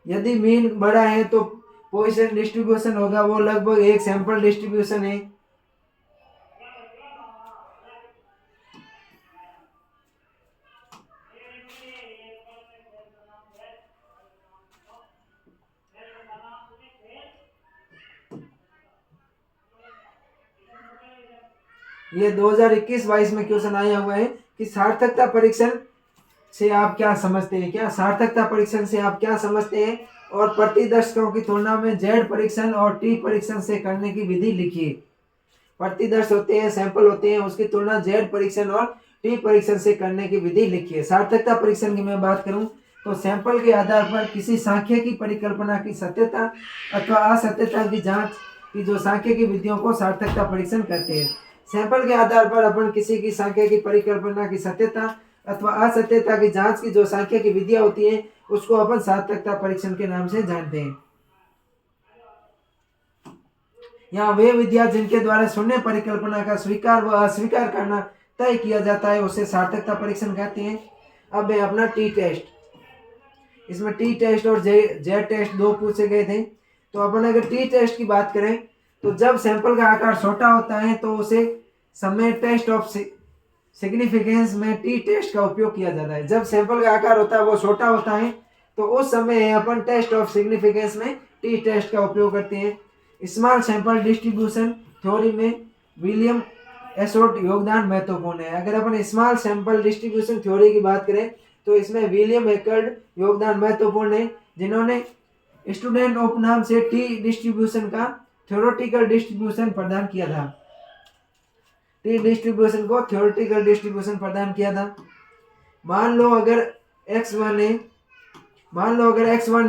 यदि मीन बड़ा है तो पॉइसन डिस्ट्रीब्यूशन होगा वो लगभग एक सैंपल डिस्ट्रीब्यूशन है। ये 2021-22 में क्वेश्चन आया हुआ है कि सार्थकता परीक्षण से आप क्या समझते हैं। क्या सार्थकता परीक्षण से आप क्या समझते हैं और प्रतिदर्शकों की तुलना में जेड परीक्षण और टी परीक्षण से करने की विधि लिखिए। प्रतिदर्श होते हैं, सैंपल होते हैं, उसकी तुलना जेड परीक्षण और टी परीक्षण से करने की विधि लिखिए। सार्थकता परीक्षण की मैं बात करूं तो सैंपल के आधार पर किसी सांख्यिकी परिकल्पना की सत्यता अथवा असत्यता की जांच की जो सांख्यिकी विधियों को सार्थकता परीक्षण कहते हैं। सैंपल के आधार पर अपन किसी की सांख्यिकी परिकल्पना की सत्यता अथवा असत्यता की जांच की जो सांख्यिकी विधियां होती है उसको अपन सार्थकता परीक्षण के नाम से जानते हैं। यहाँ वे विधियां जिनके द्वारा शून्य परिकल्पना का स्वीकार व अस्वीकार करना तय किया जाता है उसे सार्थकता परीक्षण कहते हैं। अब है अपना टी टेस्ट। इसमें टी टेस्ट और जेड टेस्ट दो पूछे गए थे। तो अपन अगर टी टेस्ट की बात करें तो जब सैंपल का आकार छोटा होता है तो उसे समय टेस्ट ऑफ सिग्निफिकेंस में टी टेस्ट का उपयोग किया जाता है। जब सैंपल का आकार होता है वो छोटा होता है तो उस समय अपन टेस्ट ऑफ सिग्निफिकेंस में टी टेस्ट का उपयोग करते हैं। स्मॉल सैंपल डिस्ट्रीब्यूशन थ्योरी में विलियम एशोट योगदान महत्वपूर्ण है। अगर अपन स्मॉल सैंपल डिस्ट्रीब्यूशन थ्योरी की बात करें तो इसमें विलियम एकर्ड योगदान महत्वपूर्ण है जिन्होंने स्टूडेंट ऑफ नाम से टी डिस्ट्रीब्यूशन का थ्योरेटिकल डिस्ट्रीब्यूशन प्रदान किया था। टी डिस्ट्रीब्यूशन को थ्योरेटिकल डिस्ट्रीब्यूशन प्रदान किया था। मान लो अगर x1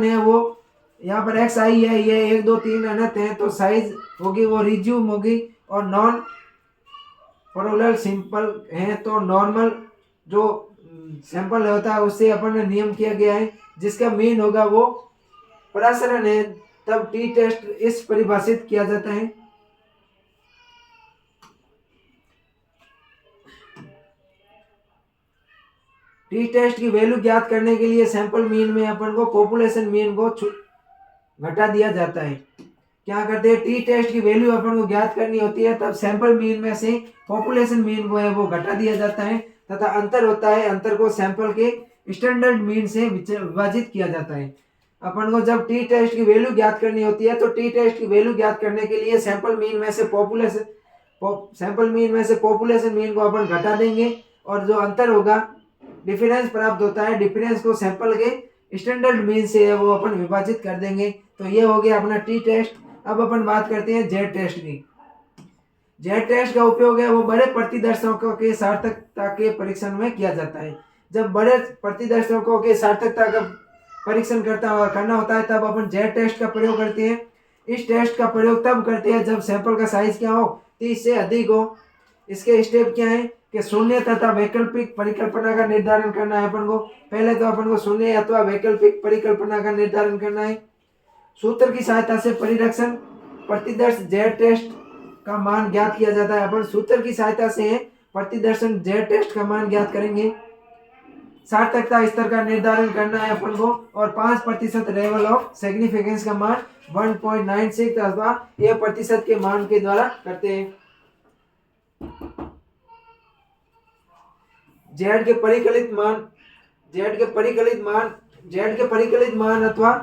है वो यहाँ पर xi है, ये 1 2 3 अनंत है तो साइज होगी वो रिज्यूम होगी और नॉन पैरेलल सिंपल है तो नॉर्मल जो सैंपल होता है उससे अपन ने नियम किया गया है, जिसका मीन होगा वो प्रसरण है। तब टी टेस्ट इस परिभाषित किया जाता है। टी टेस्ट की वैल्यू ज्ञात करने के लिए सैंपल मीन में अपन को पॉपुलेशन मीन को घटा दिया जाता है। क्या करते हैं, टी टेस्ट की वैल्यू अपन को ज्ञात करनी होती है, तब सैंपल मीन में से पॉपुलेशन मीन को है वो घटा दिया जाता है, तथा अंतर होता है, अंतर को सैंपल के स्टैंडर्ड मीन से विभाजित किया जाता है। अपन को जब टी टेस्ट की वैल्यू ज्ञात करनी होती है तो टी टेस्ट की वैल्यू ज्ञात करने के लिए सैंपल मीन में से पॉपुलेशन मीन को अपन घटा देंगे, और जो अंतर होगा डिफरेंस प्राप्त होता है, डिफरेंस को सैंपल के स्टैंडर्ड मीन से वो अपन विभाजित कर देंगे। तो ये हो गया अपना टी टेस्ट। अब अपन बात करते हैं जेड टेस्ट की। जेड टेस्ट का उपयोग है वो बड़े प्रतिदर्शकों के सार्थकता के परीक्षण में किया जाता है। जब बड़े प्रतिदर्शकों के सार्थकता का परीक्षण करना होता है तब अपन जेड टेस्ट का प्रयोग करते हैं। इस टेस्ट का प्रयोग तब करते हैं जब सैंपल का साइज क्या हो, 30 से अधिक हो। इसके स्टेप क्या है कि शून्य तथा वैकल्पिक परिकल्पना का निर्धारण करना है अपन को। पहले तो अपन को शून्य अथवा वैकल्पिक परिकल्पना का निर्धारण करना है। सूत्र की सहायता से परिरक्षण प्रतिदर्श जेड टेस्ट का मान ज्ञात किया जाता है। अपन सूत्र की सहायता से प्रतिदर्शन जेड टेस्ट का मान ज्ञात करेंगे। सार्थकता स्तर का निर्धारण करना है अपन को, और 5% लेवल ऑफ सिग्निफिकेंस का मान 1.96 अथवा 1% के मान के द्वारा करते हैं। जेड के परिकलित मान अथवा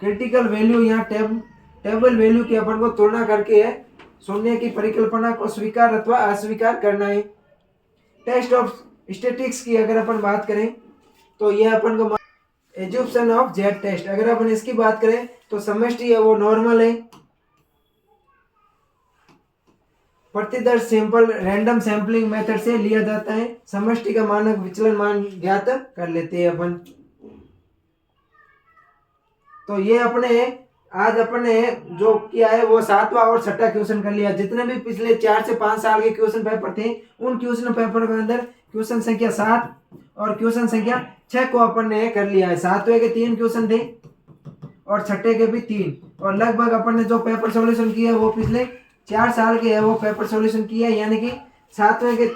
क्रिटिकल वैल्यू या टेबल वैल्यू की अपन को तुलना करके है शून्य की परिकल्पना को स्वीकार अथवा अस्वीकार करना है। टेस्ट ऑफ स्टैटिक्स की अगर अपन बात करें तो यह अपन को एज्यूप्शन ऑफ जेड टेस्ट, अगर अपन इसकी बात करें तो समष्टि है वो नॉर्मल है। प्रतिदर्श सैंपल रैंडम सैंपलिंग मेथड से लिया जाता है। समष्टि का मानक विचलन मान ज्ञात कर लेते हैं अपन। तो ये आज अपने जो किया है वो 7वां और 6वां क्वेश्चन कर लिया। जितने भी पिछले 4 से 5 साल के क्वेश्चन पेपर थे उन क्वेश्चन पेपर के अंदर क्वेश्चन संख्या 7 और क्वेश्चन संख्या 6 को अपन ने कर लिया है। 7वें के 3 क्वेश्चन थे और 6ठे के भी 3, और लगभग अपन ने जो पेपर सॉल्यूशन किया है वो पिछले 4 साल के है वो पेपर सॉल्यूशन किया है। यानी कि 7वें के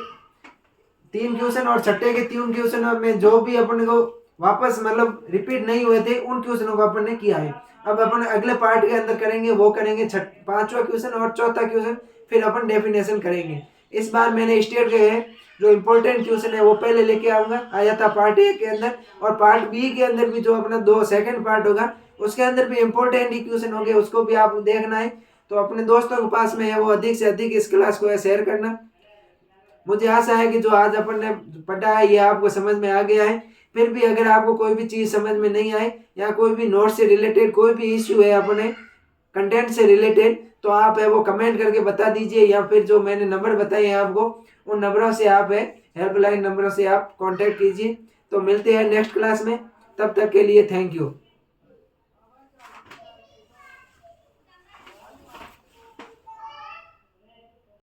3 क्वेश्चन और 6ठे के 3 क्वेश्चन में जो भी अपन को वापस मतलब रिपीट नहीं हुए थे उन क्वेश्चनों को अपन ने किया है। अब अपन अगले पार्ट के अंदर करेंगे, वो करेंगे 5वां क्वेश्चन और 4था क्वेश्चन, फिर अपन डेफिनेशन करेंगे। इस बार मैंने स्टेट के जो इम्पोर्टेंट क्वेश्चन है वो पहले लेके आया था पार्ट ए के अंदर, और पार्ट बी के अंदर भी जो अपना सेकंड पार्ट होगा उसके अंदर भी इम्पोर्टेंट ही क्वेश्चन होंगे, उसको भी आप देखना है। तो अपने दोस्तों के पास में है वो अधिक से अधिक इस क्लास को शेयर करना। मुझे आशा है कि जो आज अपन ने पढ़ा है ये आपको समझ में आ गया है। फिर भी अगर आपको कोई भी चीज़ समझ में नहीं आए या कोई भी नोट से रिलेटेड कोई भी इश्यू है अपने कंटेंट से रिलेटेड, तो आप है वो कमेंट करके बता दीजिए, या फिर जो मैंने नंबर बताए हैं आपको उन नंबरों से आप है हेल्पलाइन नंबरों से आप कांटेक्ट कीजिए। तो मिलते हैं नेक्स्ट क्लास में, तब तक के लिए थैंक यू।